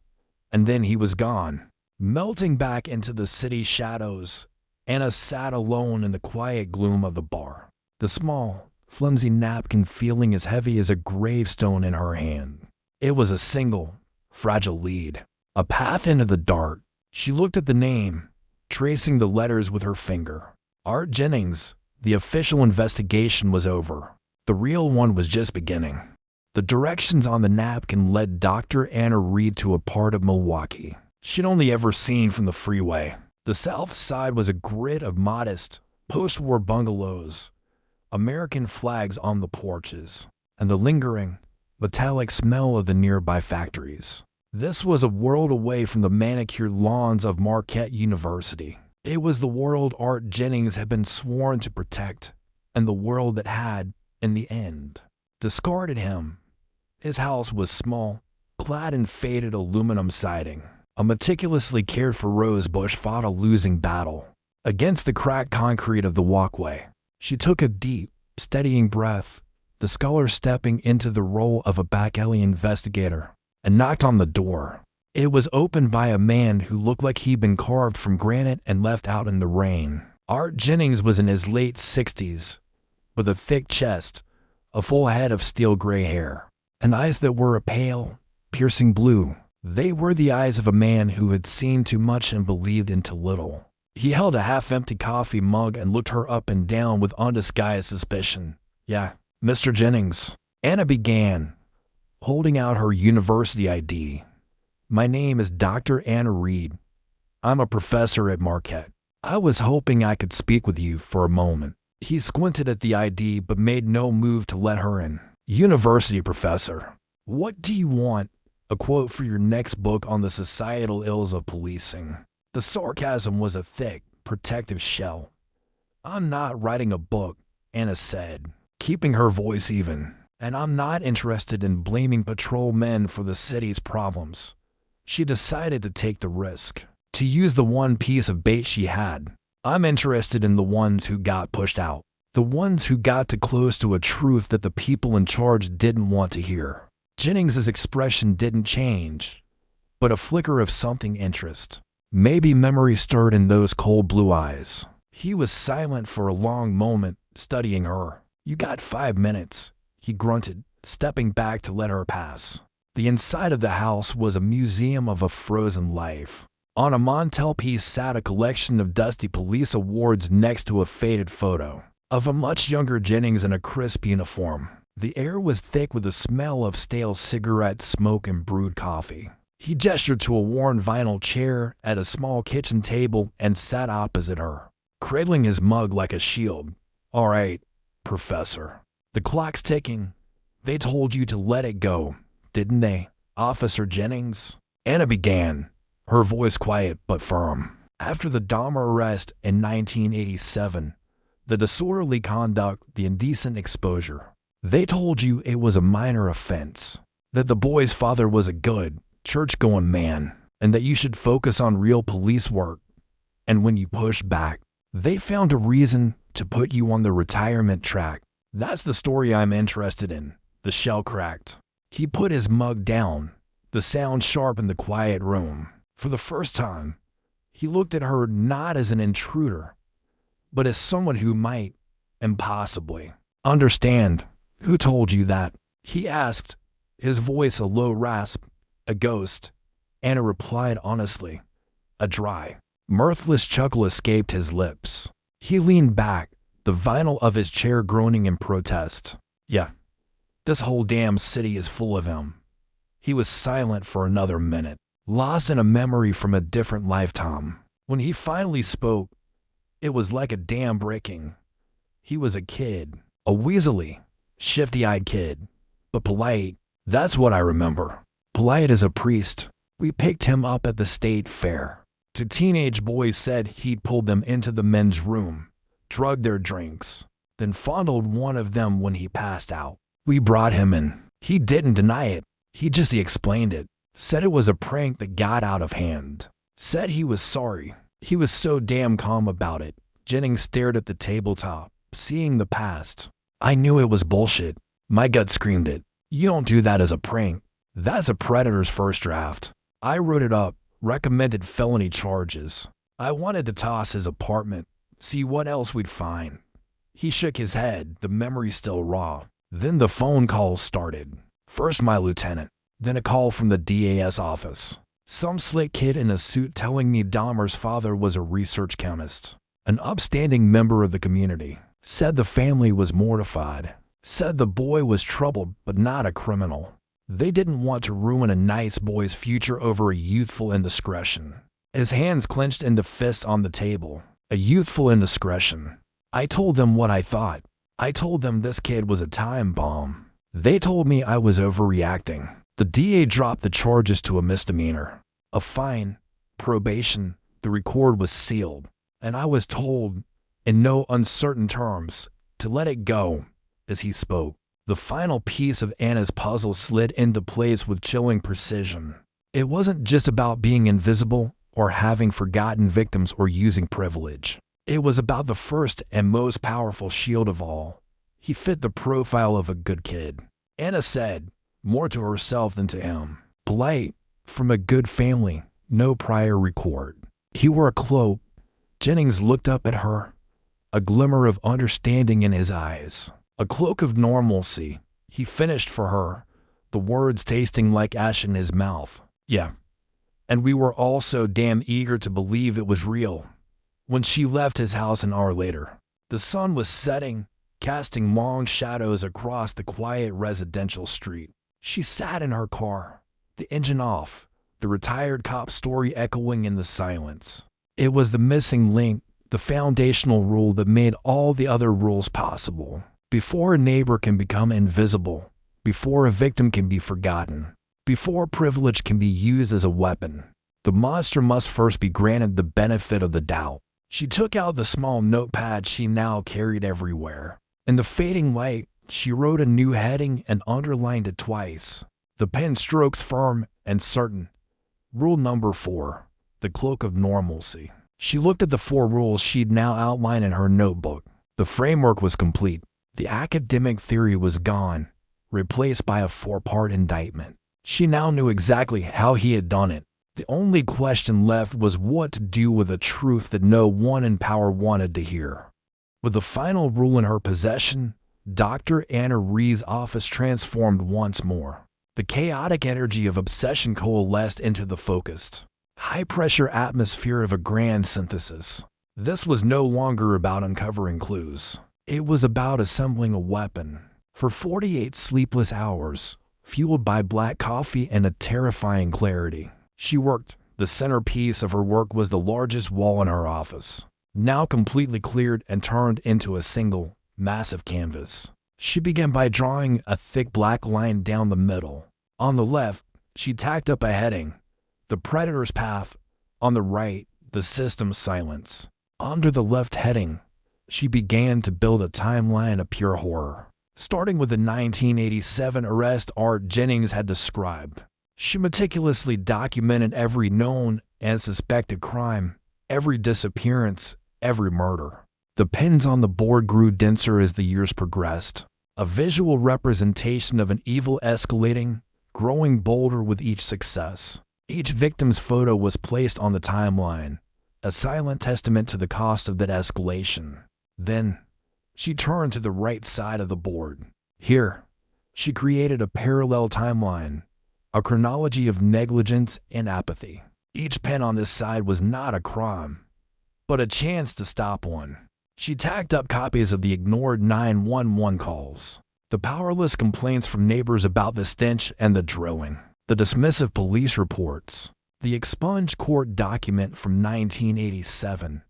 S1: And then he was gone. Melting back into the city shadows, Anna sat alone in the quiet gloom of the bar. The small, flimsy napkin feeling as heavy as a gravestone in her hand. It was a single, fragile lead. A path into the dark. She looked at the name, tracing the letters with her finger. Art Jennings. The official investigation was over. The real one was just beginning. The directions on the napkin led Dr. Anna Reed to a part of Milwaukee she'd only ever seen from the freeway. The south side was a grid of modest, post-war bungalows, American flags on the porches, and the lingering, metallic smell of the nearby factories. This was a world away from the manicured lawns of Marquette University. It was the world Art Jennings had been sworn to protect, and the world that had, in the end, discarded him. His house was small, clad in faded aluminum siding. A meticulously cared for rose bush fought a losing battle against the cracked concrete of the walkway. She took a deep, steadying breath, the scholar stepping into the role of a back alley investigator, and knocked on the door. It was opened by a man who looked like he'd been carved from granite and left out in the rain. Art Jennings was in his late 60s, with a thick chest, a full head of steel gray hair, and eyes that were a pale, piercing blue. They were the eyes of a man who had seen too much and believed in too little. He held a half-empty coffee mug and looked her up and down with undisguised suspicion. "Yeah, Mr. Jennings," Anna began, holding out her university ID. "My name is Dr. Anna Reed. I'm a professor at Marquette. I was hoping I could speak with you for a moment." He squinted at the ID but made no move to let her in. "University professor, what do you want? A quote for your next book on the societal ills of policing?" The sarcasm was a thick, protective shell. "I'm not writing a book," Anna said, keeping her voice even. "And I'm not interested in blaming patrolmen for the city's problems." She decided to take the risk, to use the one piece of bait she had. "I'm interested in the ones who got pushed out, the ones who got too close to a truth that the people in charge didn't want to hear." Jennings's expression didn't change, but a flicker of something interest. Maybe memory stirred in those cold blue eyes. He was silent for a long moment, studying her. "You got 5 minutes," he grunted, stepping back to let her pass. The inside of the house was a museum of a frozen life. On a mantelpiece sat a collection of dusty police awards next to a faded photo of a much younger Jennings in a crisp uniform. The air was thick with the smell of stale cigarette smoke and brewed coffee. He gestured to a worn vinyl chair at a small kitchen table and sat opposite her, cradling his mug like a shield. "All right, Professor. The clock's ticking. They told you to let it go, didn't they, Officer Jennings?" Anna began, her voice quiet but firm. "After the Dahmer arrest in 1987, the disorderly conduct, the indecent exposure, they told you it was a minor offense, that the boy's father was a good, church-going man, and that you should focus on real police work. And when you pushed back, they found a reason to put you on the retirement track. That's the story I'm interested in." The shell cracked. He put his mug down, the sound sharp in the quiet room. For the first time, he looked at her not as an intruder, but as someone who might, and possibly, understand. "Who told you that?" he asked, his voice a low rasp. "A ghost," Anna replied honestly. A dry, mirthless chuckle escaped his lips. He leaned back, the vinyl of his chair groaning in protest. "Yeah, this whole damn city is full of him." He was silent for another minute, lost in a memory from a different lifetime. When he finally spoke, it was like a dam breaking. He was a kid, a weaselly, shifty-eyed kid, but polite. "That's what I remember. Polite as a priest. We picked him up at the state fair. Two teenage boys said he'd pulled them into the men's room, drugged their drinks, then fondled one of them when he passed out. We brought him in. He didn't deny it. He just explained it. Said it was a prank that got out of hand. Said he was sorry. He was so damn calm about it." Jennings stared at the tabletop, seeing the past. "I knew it was bullshit. My gut screamed it. You don't do that as a prank. That's a predator's first draft. I wrote it up, recommended felony charges. I wanted to toss his apartment, see what else we'd find." He shook his head, the memory still raw. Then the phone calls started. First my lieutenant, then a call from the DA's office. Some slick kid in a suit telling me Dahmer's father was a research chemist, an upstanding member of the community. Said the family was mortified. Said the boy was troubled but not a criminal. They didn't want to ruin a nice boy's future over a youthful indiscretion. His hands clenched into fists on the table. A youthful indiscretion. I told them what I thought. I told them this kid was a time bomb. They told me I was overreacting. The DA dropped the charges to a misdemeanor. A fine, probation, the record was sealed. And I was told, in no uncertain terms, to let it go. As he spoke, the final piece of Anna's puzzle slid into place with chilling precision. It wasn't just about being invisible or having forgotten victims or using privilege. It was about the first and most powerful shield of all. He fit the profile of a good kid. Anna said, more to herself than to him. Polite, From a good family, no prior record. He wore a cloak. Jennings looked up at her, a glimmer of understanding in his eyes. A cloak of normalcy. He finished for her, the words tasting like ash in his mouth. Yeah. And we were all so damn eager to believe it was real. When she left his house an hour later, the sun was setting, casting long shadows across the quiet residential street. She sat in her car, the engine off, the retired cop's story echoing in the silence. It was the missing link, the foundational rule that made all the other rules possible. Before a neighbor can become invisible, before a victim can be forgotten, before privilege can be used as a weapon, the monster must first be granted the benefit of the doubt. She took out the small notepad she now carried everywhere. In the fading light, she wrote a new heading and underlined it twice. The pen strokes firm and certain. Rule number 4, the cloak of normalcy. She looked at the 4 rules she'd now outlined in her notebook. The framework was complete. The academic theory was gone, replaced by a 4-part indictment. She now knew exactly how he had done it. The only question left was what to do with a truth that no one in power wanted to hear. With the final rule in her possession, Dr. Anna Reed's office transformed once more. The chaotic energy of obsession coalesced into the focused, high-pressure atmosphere of a grand synthesis. This was no longer about uncovering clues. It was about assembling a weapon. For 48 sleepless hours, fueled by black coffee and a terrifying clarity, she worked. The centerpiece of her work was the largest wall in her office, now completely cleared and turned into a single, massive canvas. She began by drawing a thick black line down the middle. On the left, she tacked up a heading, the predator's path. On the right, the system's silence. Under the left heading, she began to build a timeline of pure horror. Starting with the 1987 arrest Art Jennings had described, she meticulously documented every known and suspected crime, every disappearance, every murder. The pins on the board grew denser as the years progressed, a visual representation of an evil escalating, growing bolder with each success. Each victim's photo was placed on the timeline, a silent testament to the cost of that escalation. Then, she turned to the right side of the board. Here, she created a parallel timeline, a chronology of negligence and apathy. Each pen on this side was not a crime, but a chance to stop one. She tacked up copies of the ignored 911 calls, the powerless complaints from neighbors about the stench and the drilling, the dismissive police reports, the expunged court document from 1987.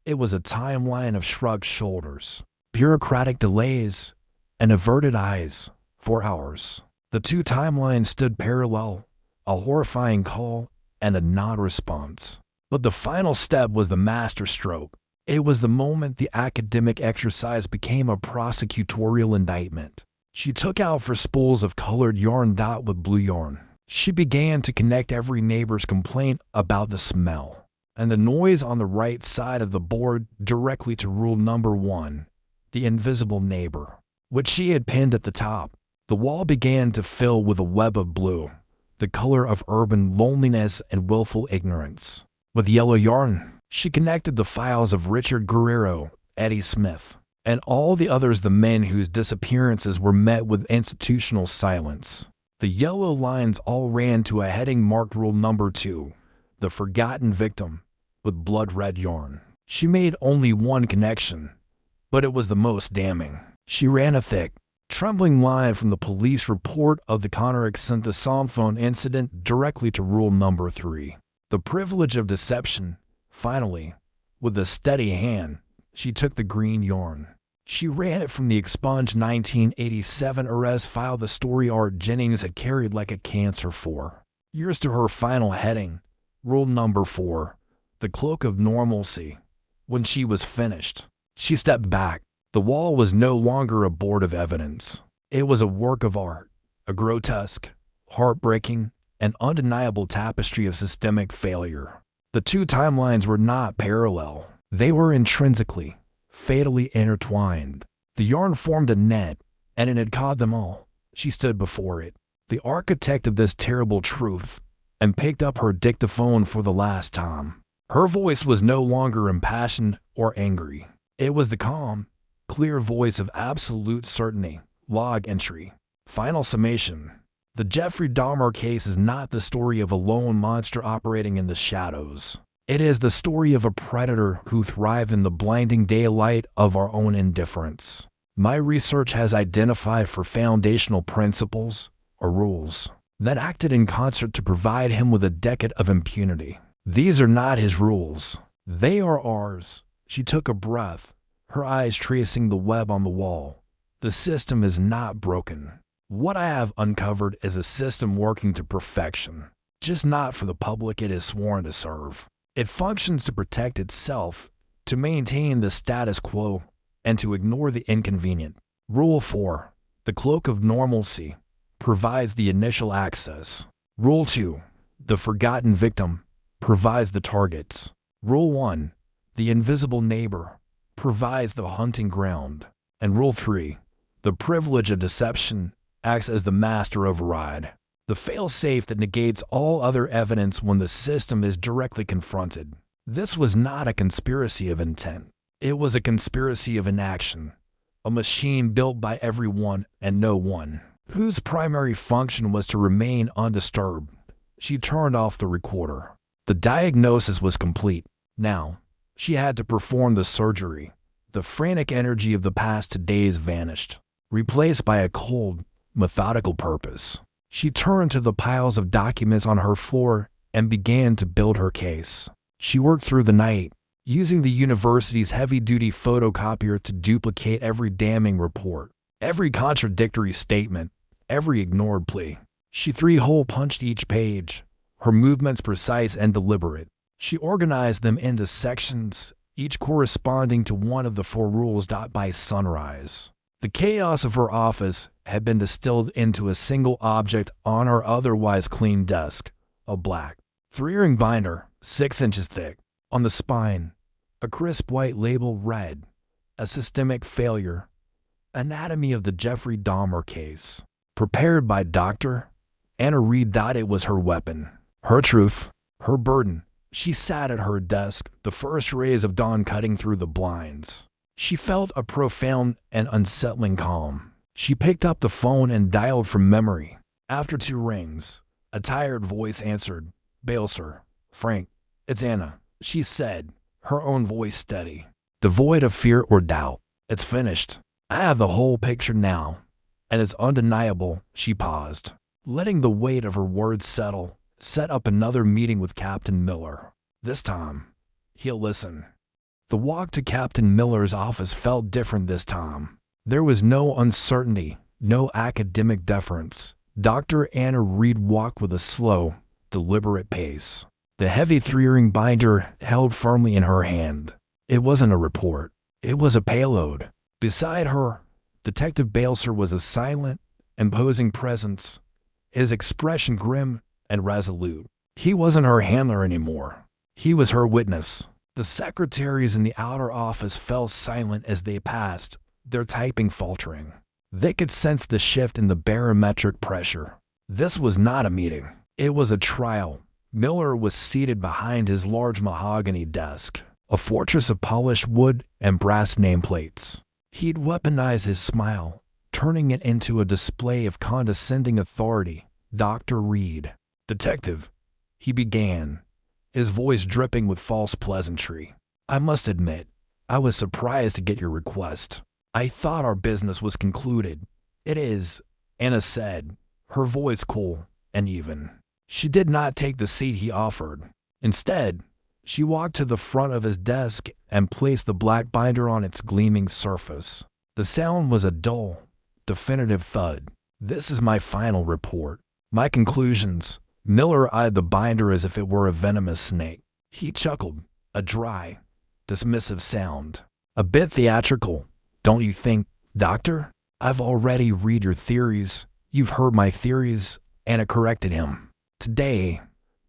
S1: It was a timeline of shrugged shoulders, bureaucratic delays, and averted eyes for hours. The 2 timelines stood parallel, a horrifying call and a non-response. But the final step was the masterstroke. It was the moment the academic exercise became a prosecutorial indictment. She took out for spools of colored yarn dot with blue yarn. She began to connect every neighbor's complaint about the smell and the noise on the right side of the board directly to rule number 1, the invisible neighbor, which she had pinned at the top. The wall began to fill with a web of blue, the color of urban loneliness and willful ignorance. With yellow yarn, she connected the files of Richard Guerrero, Eddie Smith, and all the others, the men whose disappearances were met with institutional silence. The yellow lines all ran to a heading marked rule number 2, the forgotten victim, with blood-red yarn. She made only one connection, but it was the most damning. She ran a thick, trembling line from the police report of the Connor-Exynthia phone incident directly to rule number 3, the privilege of deception. Finally, with a steady hand, she took the green yarn. She ran it from the expunged 1987 arrest file, the story Art Jennings had carried like a cancer for years, to her final heading, rule number 4, the cloak of normalcy. When she was finished, she stepped back. The wall was no longer a board of evidence. It was a work of art, a grotesque, heartbreaking, and undeniable tapestry of systemic failure. The 2 timelines were not parallel. They were intrinsically, fatally intertwined. The yarn formed a net, and it had caught them all. She stood before it, the architect of this terrible truth, and picked up her dictaphone for the last time. Her voice was no longer impassioned or angry. It was the calm, clear voice of absolute certainty. Log entry. Final summation. The Jeffrey Dahmer case is not the story of a lone monster operating in the shadows. It is the story of a predator who thrived in the blinding daylight of our own indifference. My research has identified 4 foundational principles, or rules, that acted in concert to provide him with a decade of impunity. These are not his rules. They are ours. She took a breath, her eyes tracing the web on the wall. The system is not broken. What I have uncovered is a system working to perfection, just not for the public it is sworn to serve. It functions to protect itself, to maintain the status quo, and to ignore the inconvenient. Rule 4. The cloak of normalcy provides the initial access. Rule 2. The forgotten victim provides the targets. Rule 1. The invisible neighbor provides the hunting ground. And Rule 3. The privilege of deception acts as the master override, the fail-safe that negates all other evidence when the system is directly confronted. This was not a conspiracy of intent. It was a conspiracy of inaction, a machine built by everyone and no one, whose primary function was to remain undisturbed. She turned off the recorder. The diagnosis was complete. Now, she had to perform the surgery. The frantic energy of the past days vanished, replaced by a cold, methodical purpose. She turned to the piles of documents on her floor and began to build her case. She worked through the night, using the university's heavy-duty photocopier to duplicate every damning report, every contradictory statement, every ignored plea. She 3-hole punched each page, her movements precise and deliberate. She organized them into sections, each corresponding to one of the 4 rules. By sunrise, the chaos of her office had been distilled into a single object on her otherwise clean desk, a black 3-ring binder, 6 inches thick. On the spine, a crisp white label read, "A systemic failure. Anatomy of the Jeffrey Dahmer case. Prepared by Dr. Anna Reed." It was her weapon, her truth, her burden. She sat at her desk, the first rays of dawn cutting through the blinds. She felt a profound and unsettling calm. She picked up the phone and dialed from memory. After 2 rings, a tired voice answered. "Bail, sir. Frank, it's Anna," she said, her own voice steady, devoid of fear or doubt. "It's finished. I have the whole picture now, and it's undeniable." She paused, letting the weight of her words settle. "Set up another meeting with Captain Miller. This time, he'll listen." The walk to Captain Miller's office felt different this time. There was no uncertainty, no academic deference. Dr. Anna Reed walked with a slow, deliberate pace, the heavy 3-ring binder held firmly in her hand. It wasn't a report. It was a payload. Beside her, Detective Balser was a silent, imposing presence, his expression grim and resolute. He wasn't her handler anymore. He was her witness. The secretaries in the outer office fell silent as they passed, their typing faltering. They could sense the shift in the barometric pressure. This was not a meeting. It was a trial. Miller was seated behind his large mahogany desk, a fortress of polished wood and brass nameplates. He'd weaponized his smile, turning it into a display of condescending authority. "Dr. Reed." "Detective," he began, his voice dripping with false pleasantry. "I must admit, I was surprised to get your request. I thought our business was concluded." "It is," Anna said, her voice cool and even. She did not take the seat he offered. Instead, she walked to the front of his desk and placed the black binder on its gleaming surface. The sound was a dull, definitive thud. "This is my final report. My conclusions." Miller eyed the binder as if it were a venomous snake. He chuckled, a dry, dismissive sound. "A bit theatrical, don't you think, Doctor? I've already read your theories. You've heard my theories," Anna corrected him. "Today,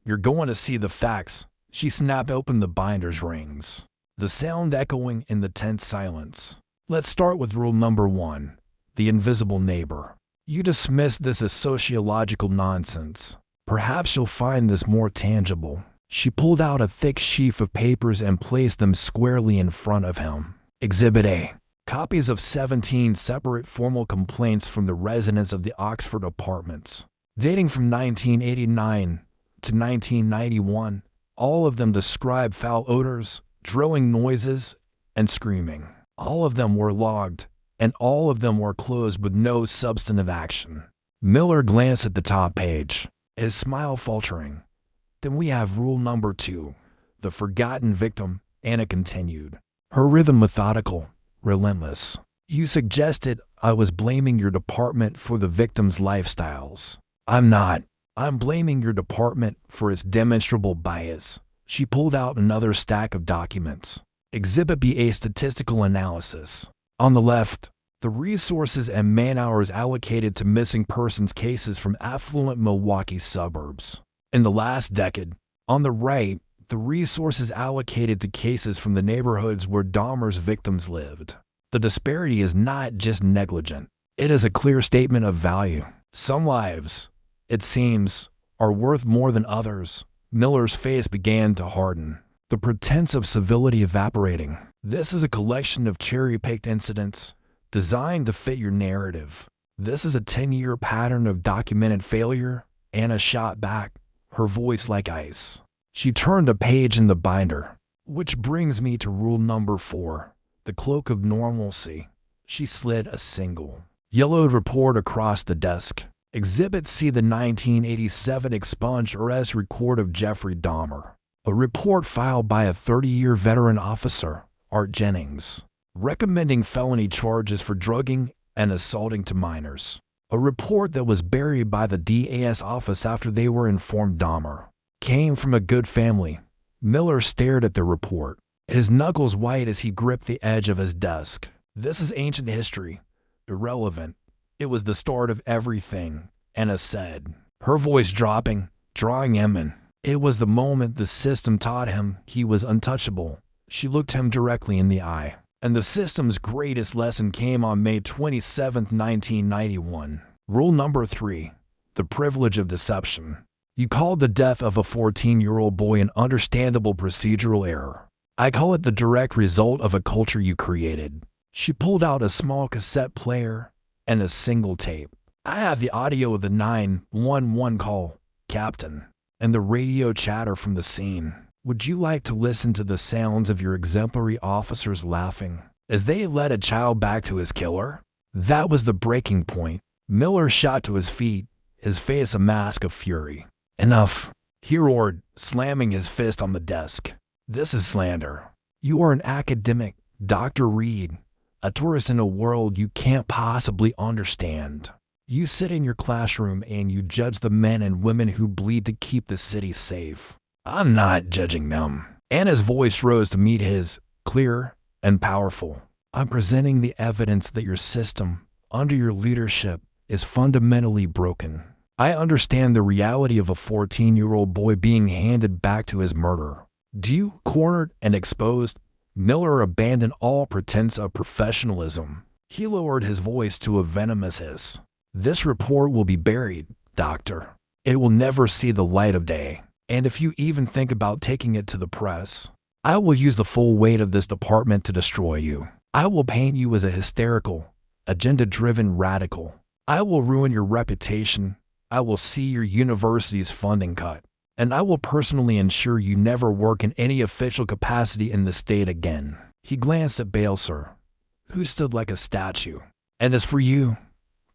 S1: you're going to see the facts." She snapped open the binder's rings, the sound echoing in the tense silence. "Let's start with rule number 1, the invisible neighbor. You dismissed this as sociological nonsense. Perhaps you'll find this more tangible. She pulled out a thick sheaf of papers and placed them squarely in front of him. Exhibit A. Copies of 17 separate formal complaints from the residents of the Oxford apartments, dating from 1989 to 1991. All of them describe foul odors, drilling noises, and screaming. All of them were logged, and all of them were closed with no substantive action. Miller glanced at the top page, his smile faltering. Then we have rule number 2, the forgotten victim, Anna continued, her rhythm methodical, relentless. You suggested I was blaming your department for the victim's lifestyles. I'm not. I'm blaming your department for its demonstrable bias. She pulled out another stack of documents. Exhibit B, a statistical analysis. On the left, the resources and man-hours allocated to missing persons cases from affluent Milwaukee suburbs in the last decade. On the right, the resources allocated to cases from the neighborhoods where Dahmer's victims lived. The disparity is not just negligent. It is a clear statement of value. Some lives, it seems, are worth more than others. Miller's face began to harden, the pretense of civility evaporating. This is a collection of cherry-picked incidents designed to fit your narrative. This is a 10-year pattern of documented failure. Anna shot back, her voice like ice. She turned a page in the binder. Which brings me to rule number 4, the cloak of normalcy. She slid a single, yellowed report across the desk. Exhibit C, the 1987 expunged arrest record of Jeffrey Dahmer. A report filed by a 30-year veteran officer, Art Jennings, recommending felony charges for drugging and assaulting to minors. A report that was buried by the DA's office after they were informed Dahmer came from a good family. Miller stared at the report, his knuckles white as he gripped the edge of his desk. This is ancient history, irrelevant. It was the start of everything, Anna said, her voice dropping, drawing him in. It was the moment the system taught him he was untouchable. She looked him directly in the eye. And the system's greatest lesson came on May 27, 1991. Rule number 3, the privilege of deception. You called the death of a 14-year-old boy an understandable procedural error. I call it the direct result of a culture you created. She pulled out a small cassette player and a single tape. I have the audio of the 911 call, Captain, and the radio chatter from the scene. Would you like to listen to the sounds of your exemplary officers laughing as they led a child back to his killer? That was the breaking point. Miller shot to his feet, his face a mask of fury. Enough, he roared, slamming his fist on the desk. This is slander. You are an academic, Dr. Reed, a tourist in a world you can't possibly understand. You sit in your classroom and you judge the men and women who bleed to keep the city safe. I'm not judging them. Anna's voice rose to meet his, clear and powerful. I'm presenting the evidence that your system, under your leadership, is fundamentally broken. I understand the reality of a 14-year-old boy being handed back to his murder. You, cornered and exposed, Miller abandoned all pretense of professionalism. He lowered his voice to a venomous hiss. This report will be buried, Doctor. It will never see the light of day. And if you even think about taking it to the press, I will use the full weight of this department to destroy you. I will paint you as a hysterical, agenda-driven radical. I will ruin your reputation. I will see your university's funding cut. And I will personally ensure you never work in any official capacity in the state again. He glanced at Balser, who stood like a statue. And as for you,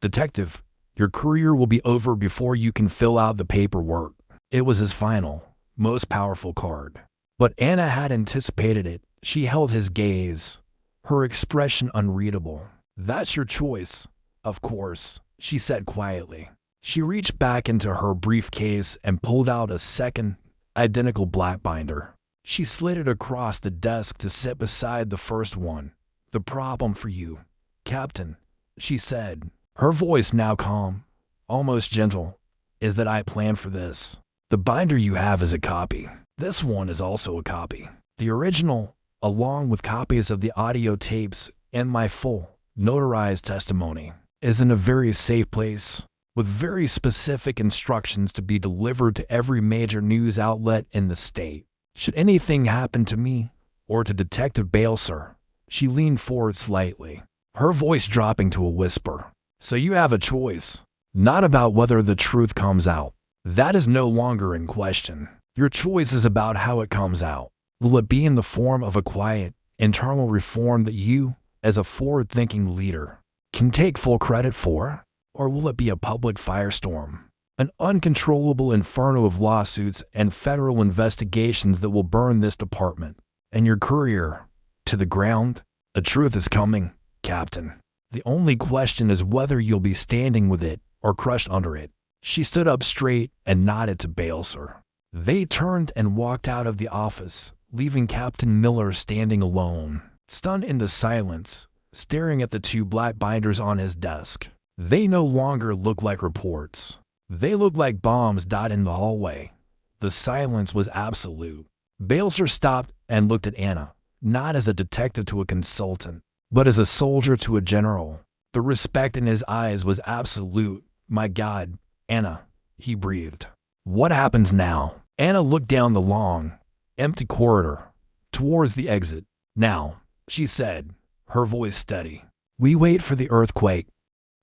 S1: Detective, your career will be over before you can fill out the paperwork. It was his final, most powerful card. But Anna had anticipated it. She held his gaze, her expression unreadable. That's your choice, of course, she said quietly. She reached back into her briefcase and pulled out a second, identical black binder. She slid it across the desk to sit beside the first one. The problem for you, Captain, she said, her voice now calm, almost gentle, is that I planned for this. The binder you have is a copy. This one is also a copy. The original, along with copies of the audio tapes and my full, notarized testimony, is in a very safe place with very specific instructions to be delivered to every major news outlet in the state. Should anything happen to me or to Detective Balser, she leaned forward slightly, her voice dropping to a whisper. So you have a choice, not about whether the truth comes out. That is no longer in question. Your choice is about how it comes out. Will it be in the form of a quiet, internal reform that you, as a forward-thinking leader, can take full credit for? Or will it be a public firestorm, an uncontrollable inferno of lawsuits and federal investigations that will burn this department and your career to the ground? The truth is coming, Captain. The only question is whether you'll be standing with it or crushed under it. She stood up straight and nodded to Balser. They turned and walked out of the office, leaving Captain Miller standing alone, stunned into silence, staring at the two black binders on his desk. They no longer looked like reports. They looked like bombs dotted in the hallway. The silence was absolute. Balser stopped and looked at Anna, not as a detective to a consultant, but as a soldier to a general. The respect in his eyes was absolute. My God, Anna, he breathed. What happens now? Anna looked down the long, empty corridor, towards the exit. Now, she said, her voice steady. We wait for the earthquake.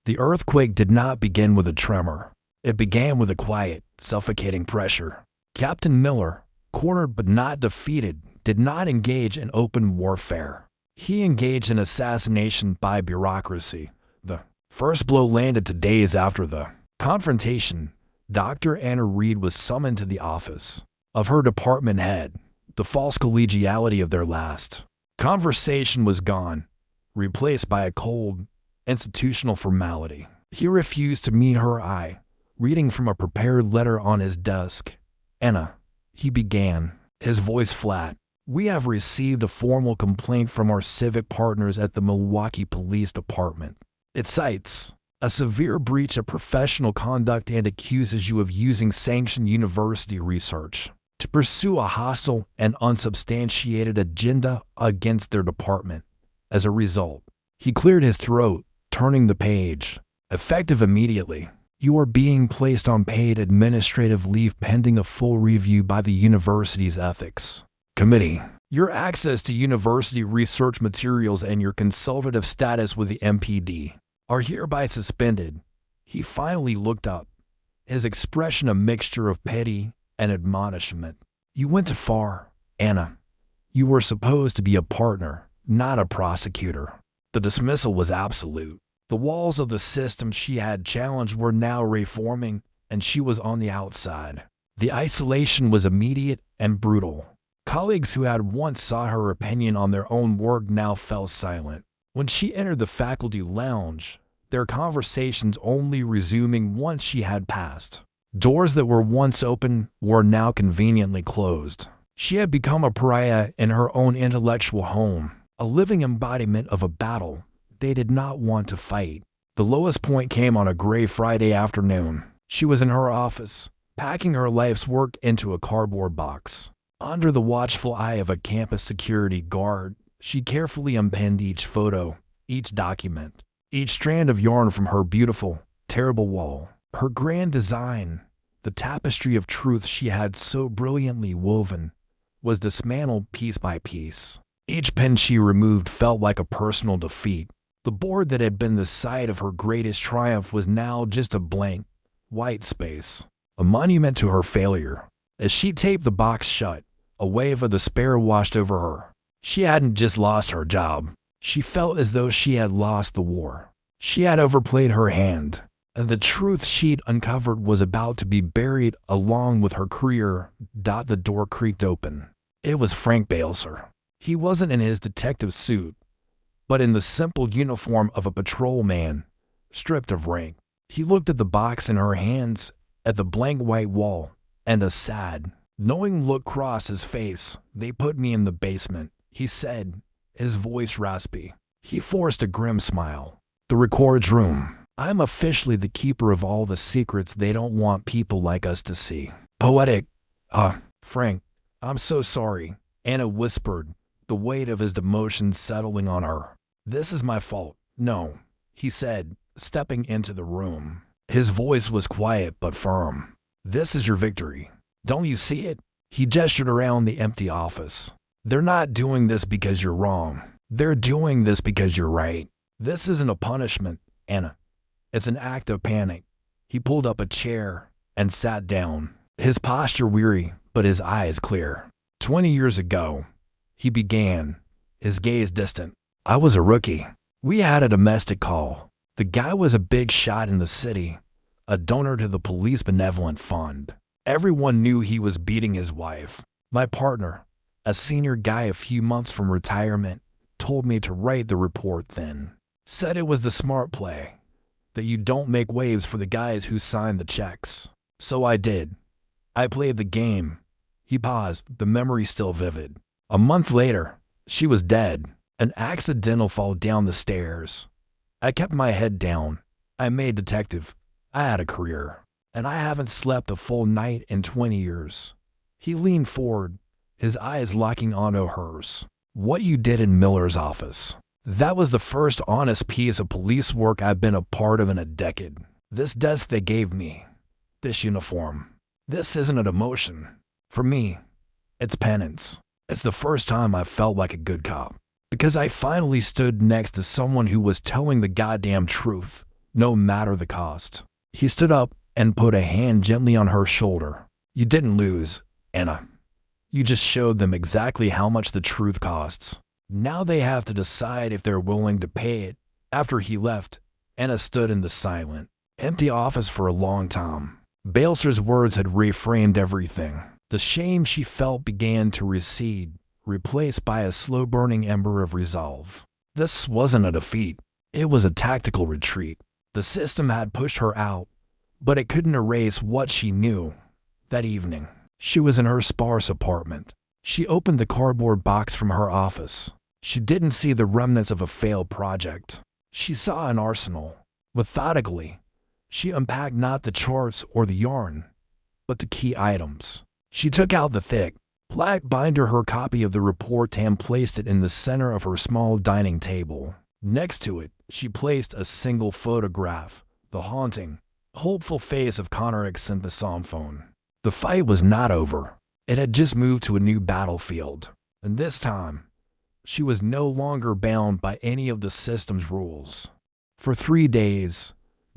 S1: The earthquake did not begin with a tremor. It began with a quiet, suffocating pressure. Captain Miller, cornered but not defeated, did not engage in open warfare. He engaged in assassination by bureaucracy. The first blow landed 2 days after the confrontation. Dr. Anna Reed was summoned to the office of her department head. The false collegiality of their last conversation was gone, replaced by a cold, institutional formality. He refused to meet her eye, reading from a prepared letter on his desk. Anna, he began, his voice flat. We have received a formal complaint from our civic partners at the Milwaukee Police Department. It cites a severe breach of professional conduct and accuses you of using sanctioned university research to pursue a hostile and unsubstantiated agenda against their department. As a result, he cleared his throat, turning the page. Effective immediately, you are being placed on paid administrative leave pending a full review by the university's ethics committee. Your access to university research materials and your consultative status with the MPD are hereby suspended. He finally looked up, his expression a mixture of pity and admonishment. You went too far, Anna. You were supposed to be a partner, not a prosecutor. The dismissal was absolute. The walls of the system she had challenged were now reforming, and she was on the outside. The isolation was immediate and brutal. Colleagues who had once sought her opinion on their own work now fell silent. When she entered the faculty lounge, their conversations only resuming once she had passed. Doors that were once open were now conveniently closed. She had become a pariah in her own intellectual home, a living embodiment of a battle they did not want to fight. The lowest point came on a gray Friday afternoon. She was in her office, packing her life's work into a cardboard box. Under the watchful eye of a campus security guard, she carefully unpinned each photo, each document, each strand of yarn from her beautiful, terrible wall. Her grand design, the tapestry of truth she had so brilliantly woven, was dismantled piece by piece. Each pen she removed felt like a personal defeat. The board that had been the site of her greatest triumph was now just a blank, white space, a monument to her failure. As she taped the box shut, a wave of despair washed over her. She hadn't just lost her job. She felt as though she had lost the war. She had overplayed her hand, and the truth she'd uncovered was about to be buried along with her career. The door creaked open. It was Frank Balser. He wasn't in his detective suit, but in the simple uniform of a patrolman, stripped of rank. He looked at the box in her hands, at the blank white wall, and a sad, knowing look crossed his face. They put me in the basement, he said, his voice raspy. He forced a grim smile. The records room. I'm officially the keeper of all the secrets they don't want people like us to see. Poetic. Frank, I'm so sorry, Anna whispered, the weight of his demotion settling on her. This is my fault. No, he said, stepping into the room. His voice was quiet but firm. "This is your victory. Don't you see it?" He gestured around the empty office. "They're not doing this because you're wrong. They're doing this because you're right. This isn't a punishment, Anna. It's an act of panic." He pulled up a chair and sat down, his posture weary but his eyes clear. 20 years ago, he began, his gaze distant. "I was a rookie. We had a domestic call. The guy was a big shot in the city, a donor to the police benevolent fund. Everyone knew he was beating his wife. My partner, a senior guy a few months from retirement, told me to write the report then. Said it was the smart play, that you don't make waves for the guys who sign the checks. So I did. I played the game." He paused, the memory still vivid. "A month later, she was dead. An accidental fall down the stairs. I kept my head down. I made detective. I had a career. And I haven't slept a full night in 20 years. He leaned forward, his eyes locking onto hers. "What you did in Miller's office. That was the first honest piece of police work I've been a part of in a decade. This desk they gave me. This uniform. This isn't an emotion. For me, it's penance. It's the first time I felt like a good cop. Because I finally stood next to someone who was telling the goddamn truth, no matter the cost." He stood up and put a hand gently on her shoulder. "You didn't lose, Anna. You just showed them exactly how much the truth costs. Now they have to decide if they're willing to pay it." After he left, Anna stood in the silent, empty office for a long time. Balser's words had reframed everything. The shame she felt began to recede, replaced by a slow-burning ember of resolve. This wasn't a defeat. It was a tactical retreat. The system had pushed her out, but it couldn't erase what she knew. That evening, she was in her sparse apartment. She opened the cardboard box from her office. She didn't see the remnants of a failed project. She saw an arsenal. Methodically, she unpacked not the charts or the yarn, but the key items. She took out the thick, black binder, her copy of the report, and placed it in the center of her small dining table. Next to it, she placed a single photograph, the haunting, hopeful face of Connor Exynthesomphone. The fight was not over. It had just moved to a new battlefield, and this time, she was no longer bound by any of the system's rules. For 3 days,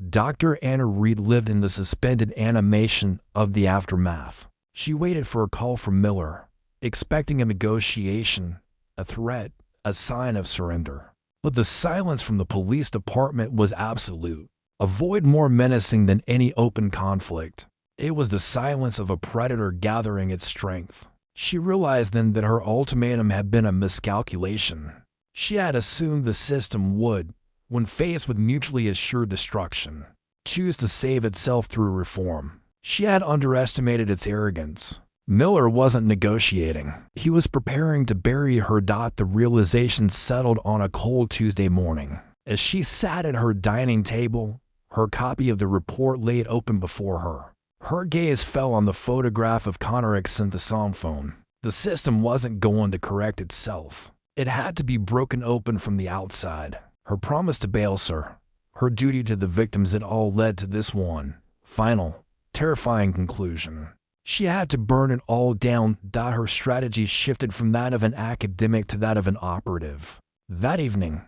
S1: Dr. Anna Reed lived in the suspended animation of the aftermath. She waited for a call from Miller, expecting a negotiation, a threat, a sign of surrender. But the silence from the police department was absolute, a void more menacing than any open conflict. It was the silence of a predator gathering its strength. She realized then that her ultimatum had been a miscalculation. She had assumed the system would, when faced with mutually assured destruction, choose to save itself through reform. She had underestimated its arrogance. Miller wasn't negotiating. He was preparing to bury her. The realization settled on a cold Tuesday morning. As she sat at her dining table, her copy of the report laid open before her. Her gaze fell on the photograph of Connor Exynthesomphone. The system wasn't going to correct itself. It had to be broken open from the outside. Her promise to Balser, her duty to the victims, it all led to this one, final, terrifying conclusion. She had to burn it all down. Her strategy shifted from that of an academic to that of an operative. That evening,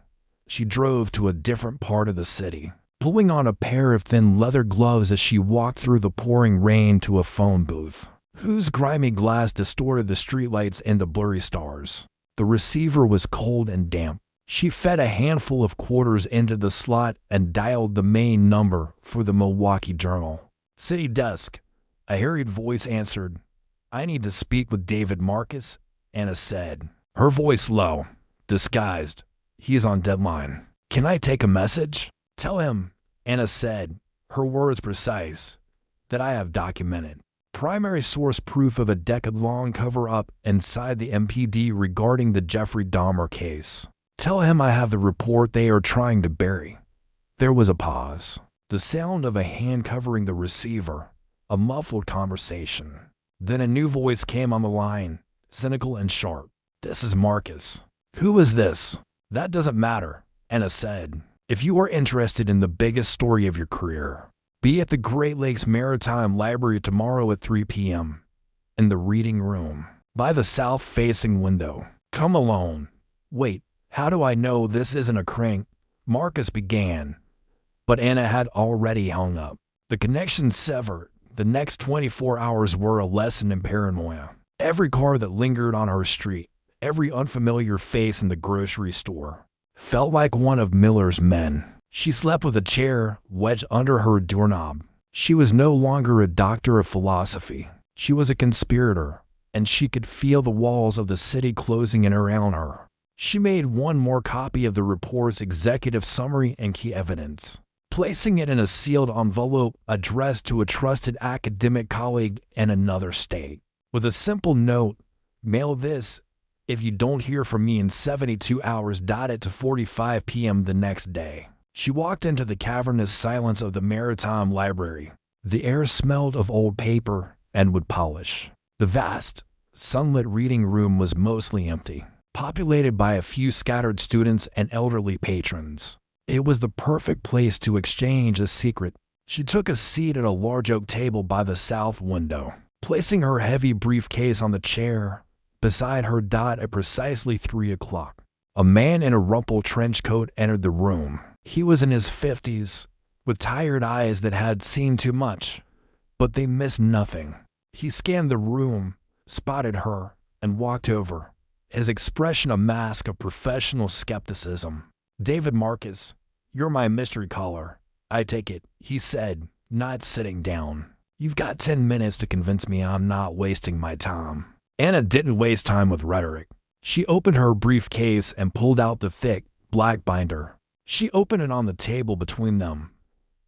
S1: she drove to a different part of the city, pulling on a pair of thin leather gloves as she walked through the pouring rain to a phone booth, whose grimy glass distorted the streetlights into blurry stars. The receiver was cold and damp. She fed a handful of quarters into the slot and dialed the main number for the Milwaukee Journal. "City desk," a harried voice answered. "I need to speak with David Marcus," Anna said, her voice low, disguised. "He is on deadline. Can I take a message?" "Tell him," Anna said, her words precise, "that I have documented primary source proof of a decade-long cover-up inside the MPD regarding the Jeffrey Dahmer case. Tell him I have the report they are trying to bury." There was a pause, the sound of a hand covering the receiver, a muffled conversation. Then a new voice came on the line, cynical and sharp. "This is Marcus." "Who is this?" "That doesn't matter," Anna said. "If you are interested in the biggest story of your career, Be at the Great Lakes Maritime Library tomorrow at 3 p.m. in the reading room, by the south-facing window. Come alone. Wait, how do I know this isn't a crank? Marcus began, but Anna had already hung up. The connection severed. The next 24 hours were a lesson in paranoia. Every car that lingered on her street, every unfamiliar face in the grocery store, felt like one of Miller's men. She slept with a chair wedged under her doorknob. She was no longer a doctor of philosophy. She was a conspirator, and she could feel the walls of the city closing in around her. She made one more copy of the report's executive summary and key evidence, placing it in a sealed envelope addressed to a trusted academic colleague in another state, with a simple note: mail this if you don't hear from me in 72 hours. It to 4:45 p.m. the next day. She walked into the cavernous silence of the Maritime Library. The air smelled of old paper and wood polish. The vast, sunlit reading room was mostly empty, populated by a few scattered students and elderly patrons. It was the perfect place to exchange a secret. She took a seat at a large oak table by the south window, placing her heavy briefcase on the chair beside her. At precisely 3 o'clock, a man in a rumpled trench coat entered the room. He was in his 50s, with tired eyes that had seen too much, but they missed nothing. He scanned the room, spotted her, and walked over, his expression a mask of professional skepticism. "David Marcus, you're my mystery caller, I take it," he said, not sitting down. "You've got 10 minutes to convince me I'm not wasting my time." Anna didn't waste time with rhetoric. She opened her briefcase and pulled out the thick, black binder. She opened it on the table between them.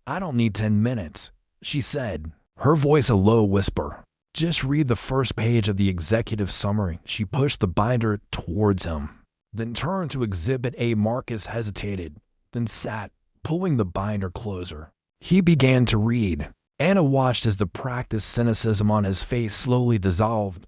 S1: "I don't need 10 minutes, she said, her voice a low whisper. "Just read the first page of the executive summary." She pushed the binder towards him, then turned to Exhibit A. Marcus hesitated, then sat, pulling the binder closer. He began to read. Anna watched as the practiced cynicism on his face slowly dissolved,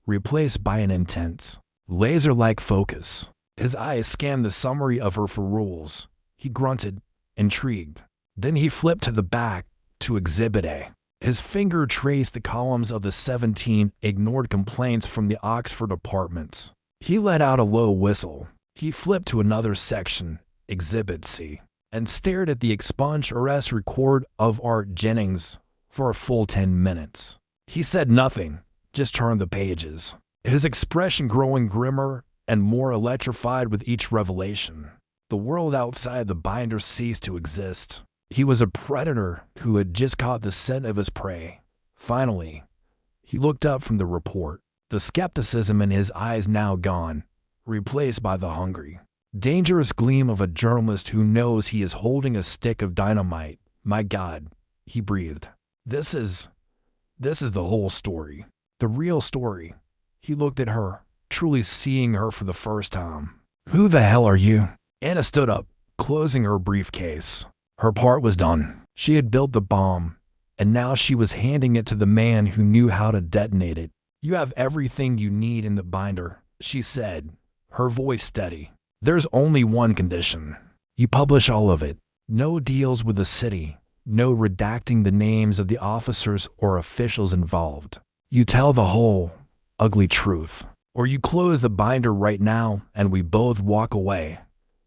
S1: replaced by an intense, laser-like focus. His eyes scanned the summary of her for rules. He grunted, intrigued. Then he flipped to the back, to Exhibit A. His finger traced the columns of the 17 ignored complaints from the Oxford apartments. He let out a low whistle. He flipped to another section, Exhibit C, and stared at the expunged arrest record of Art Jennings for a full 10 minutes. He said nothing, just turned the pages, his expression growing grimmer and more electrified with each revelation. The world outside the binder ceased to exist. He was a predator who had just caught the scent of his prey. Finally, he looked up from the report, the skepticism in his eyes now gone, replaced by the hungry, dangerous gleam of a journalist who knows he is holding a stick of dynamite. "My God," he breathed. This is the whole story. The real story." He looked at her, truly seeing her for the first time. "Who the hell are you?" Anna stood up, closing her briefcase. Her part was done. She had built the bomb, and now she was handing it to the man who knew how to detonate it. "You have everything you need in the binder," she said, her voice steady. "There's only one condition. You publish all of it. No deals with the city, no redacting the names of the officers or officials involved. You tell the whole, ugly truth, or you close the binder right now and we both walk away."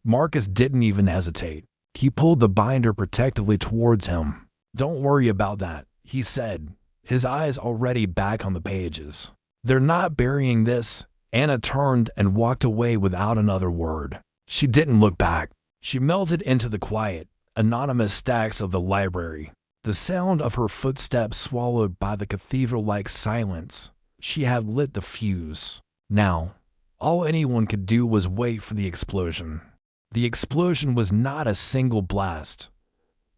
S1: Marcus didn't even hesitate. He pulled the binder protectively towards him. "Don't worry about that," he said, his eyes already back on the pages. "They're not burying this." Anna turned and walked away without another word. She didn't look back. She melted into the quiet, anonymous stacks of the library, the sound of her footsteps swallowed by the cathedral-like silence. She had lit the fuse. Now, all anyone could do was wait for the explosion. The explosion was not a single blast,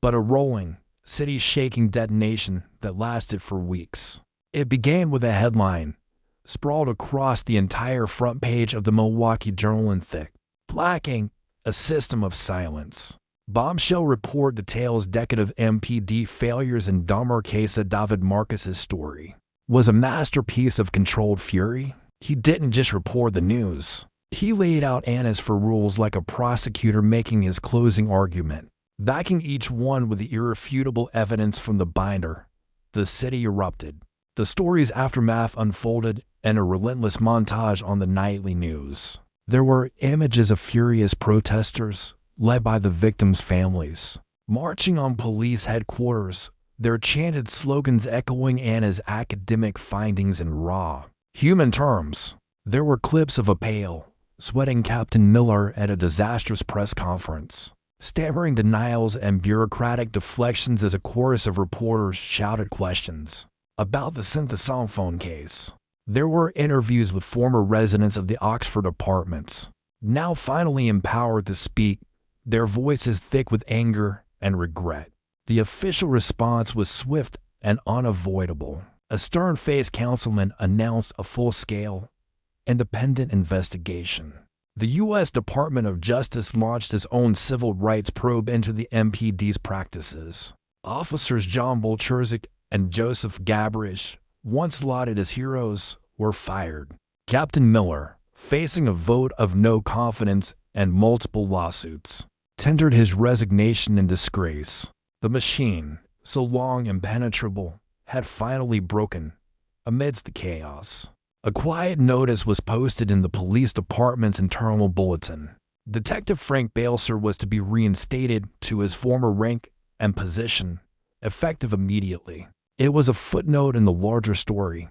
S1: but a rolling, city-shaking detonation that lasted for weeks. It began with a headline, sprawled across the entire front page of the Milwaukee Journal in thick, black ink, a system of silence. Bombshell report details decade of MPD failures in Dahmer case. David Marcus's story was a masterpiece of controlled fury. He didn't just report the news. He laid out Anna's for rules like a prosecutor making his closing argument. Backing each one with the irrefutable evidence from the binder, the city erupted. The story's aftermath unfolded in a relentless montage on the nightly news. There were images of furious protesters, led by the victims' families, marching on police headquarters, their chanted slogans echoing Anna's academic findings in raw, human terms. There were clips of a pale, sweating Captain Miller at a disastrous press conference, stammering denials and bureaucratic deflections as a chorus of reporters shouted questions about the synthesophone case. There were interviews with former residents of the Oxford apartments, now finally empowered to speak, their voices thick with anger and regret. The official response was swift and unavoidable. A stern-faced councilman announced a full-scale, independent investigation. The U.S. Department of Justice launched its own civil rights probe into the MPD's practices. Officers John Bolcherzik and Joseph Gabrish, once lauded as heroes, were fired. Captain Miller, facing a vote of no confidence and multiple lawsuits, tendered his resignation in disgrace. The machine, so long impenetrable, had finally broken amidst the chaos. A quiet notice was posted in the police department's internal bulletin. Detective Frank Balser was to be reinstated to his former rank and position, effective immediately. It was a footnote in the larger story,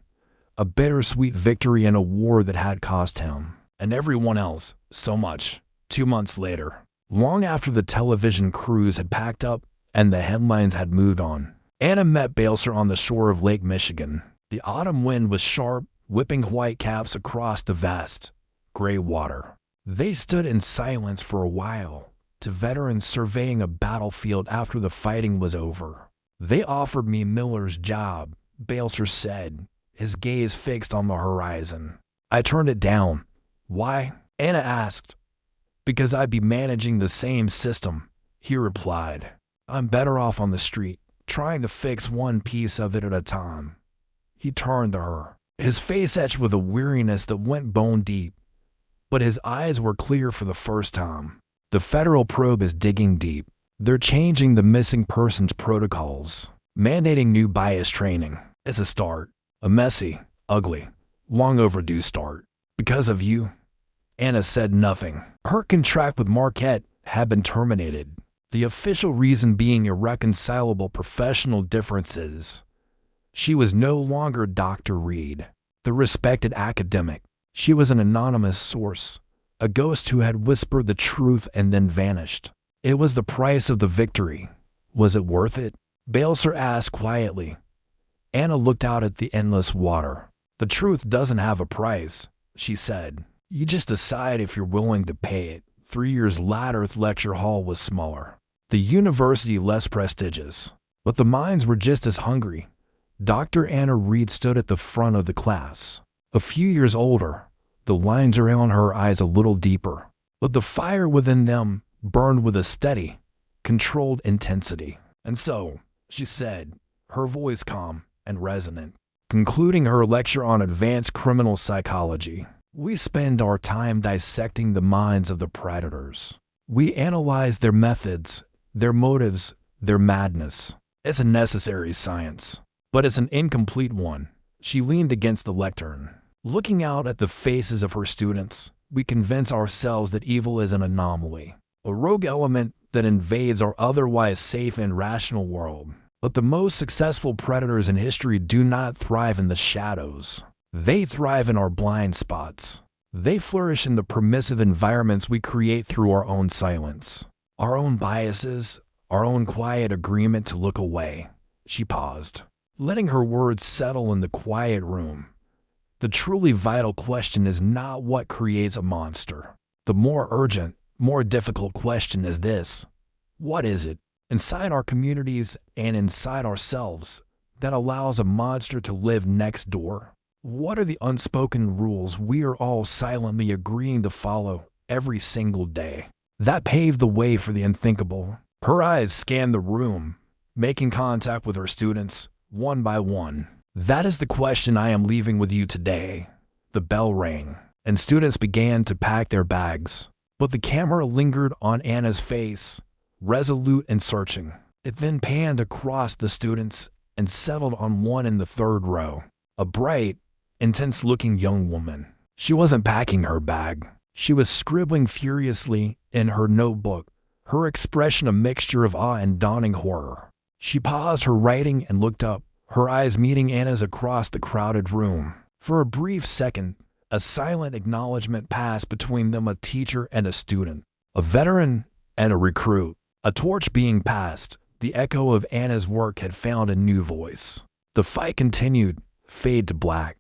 S1: a bittersweet victory in a war that had cost him, and everyone else, so much. 2 months later, long after the television crews had packed up and the headlines had moved on, Anna met Balser on the shore of Lake Michigan. The autumn wind was sharp, whipping white caps across the vast, gray water. They stood in silence for a while, to veterans surveying a battlefield after the fighting was over. "They offered me Miller's job," Balser said, his gaze fixed on the horizon. "I turned it down." "Why?" Anna asked. "Because I'd be managing the same system," he replied. "I'm better off on the street, trying to fix one piece of it at a time." He turned to her, his face etched with a weariness that went bone deep, but his eyes were clear for the first time. "The federal probe is digging deep. They're changing the missing persons protocols, mandating new bias training. It's a start, a messy, ugly, long overdue start. Because of you." Anna said nothing. Her contract with Marquette had been terminated, the official reason being irreconcilable professional differences. She was no longer Dr. Reed, the respected academic. She was an anonymous source, a ghost who had whispered the truth and then vanished. It was the price of the victory. Was it worth it? Balser asked quietly. Anna looked out at the endless water. "The truth doesn't have a price," she said. "You just decide if you're willing to pay it." 3 years later, the lecture hall was smaller, the university less prestigious, but the minds were just as hungry. Dr. Anna Reed stood at the front of the class. A few years older, the lines around her eyes a little deeper, but the fire within them burned with a steady, controlled intensity. "And so," she said, her voice calm and resonant, concluding her lecture on advanced criminal psychology, "we spend our time dissecting the minds of the predators. We analyze their methods, their motives, their madness. It's a necessary science, but it's an incomplete one." She leaned against the lectern. "Looking out at the faces of her students, we convince ourselves that evil is an anomaly, a rogue element that invades our otherwise safe and rational world. But the most successful predators in history do not thrive in the shadows. They thrive in our blind spots. They flourish in the permissive environments we create through our own silence, our own biases, our own quiet agreement to look away." She paused, letting her words settle in the quiet room. The truly vital question is not what creates a monster. The more urgent, more difficult question is this: what is it, inside our communities and inside ourselves, that allows a monster to live next door? What are the unspoken rules we are all silently agreeing to follow every single day that pave the way for the unthinkable? Her eyes scanned the room, making contact with her students, one by one. "That is the question I am leaving with you today." The bell rang, and students began to pack their bags, but the camera lingered on Anna's face, resolute and searching. It then panned across the students and settled on one in the third row, a bright, intense-looking young woman. She wasn't packing her bag. She was scribbling furiously in her notebook, her expression a mixture of awe and dawning horror. She paused her writing and looked up, her eyes meeting Anna's across the crowded room. For a brief second, a silent acknowledgement passed between them, a teacher and a student, a veteran and a recruit. A torch being passed, the echo of Anna's work had found a new voice. The fight continued, fade to black.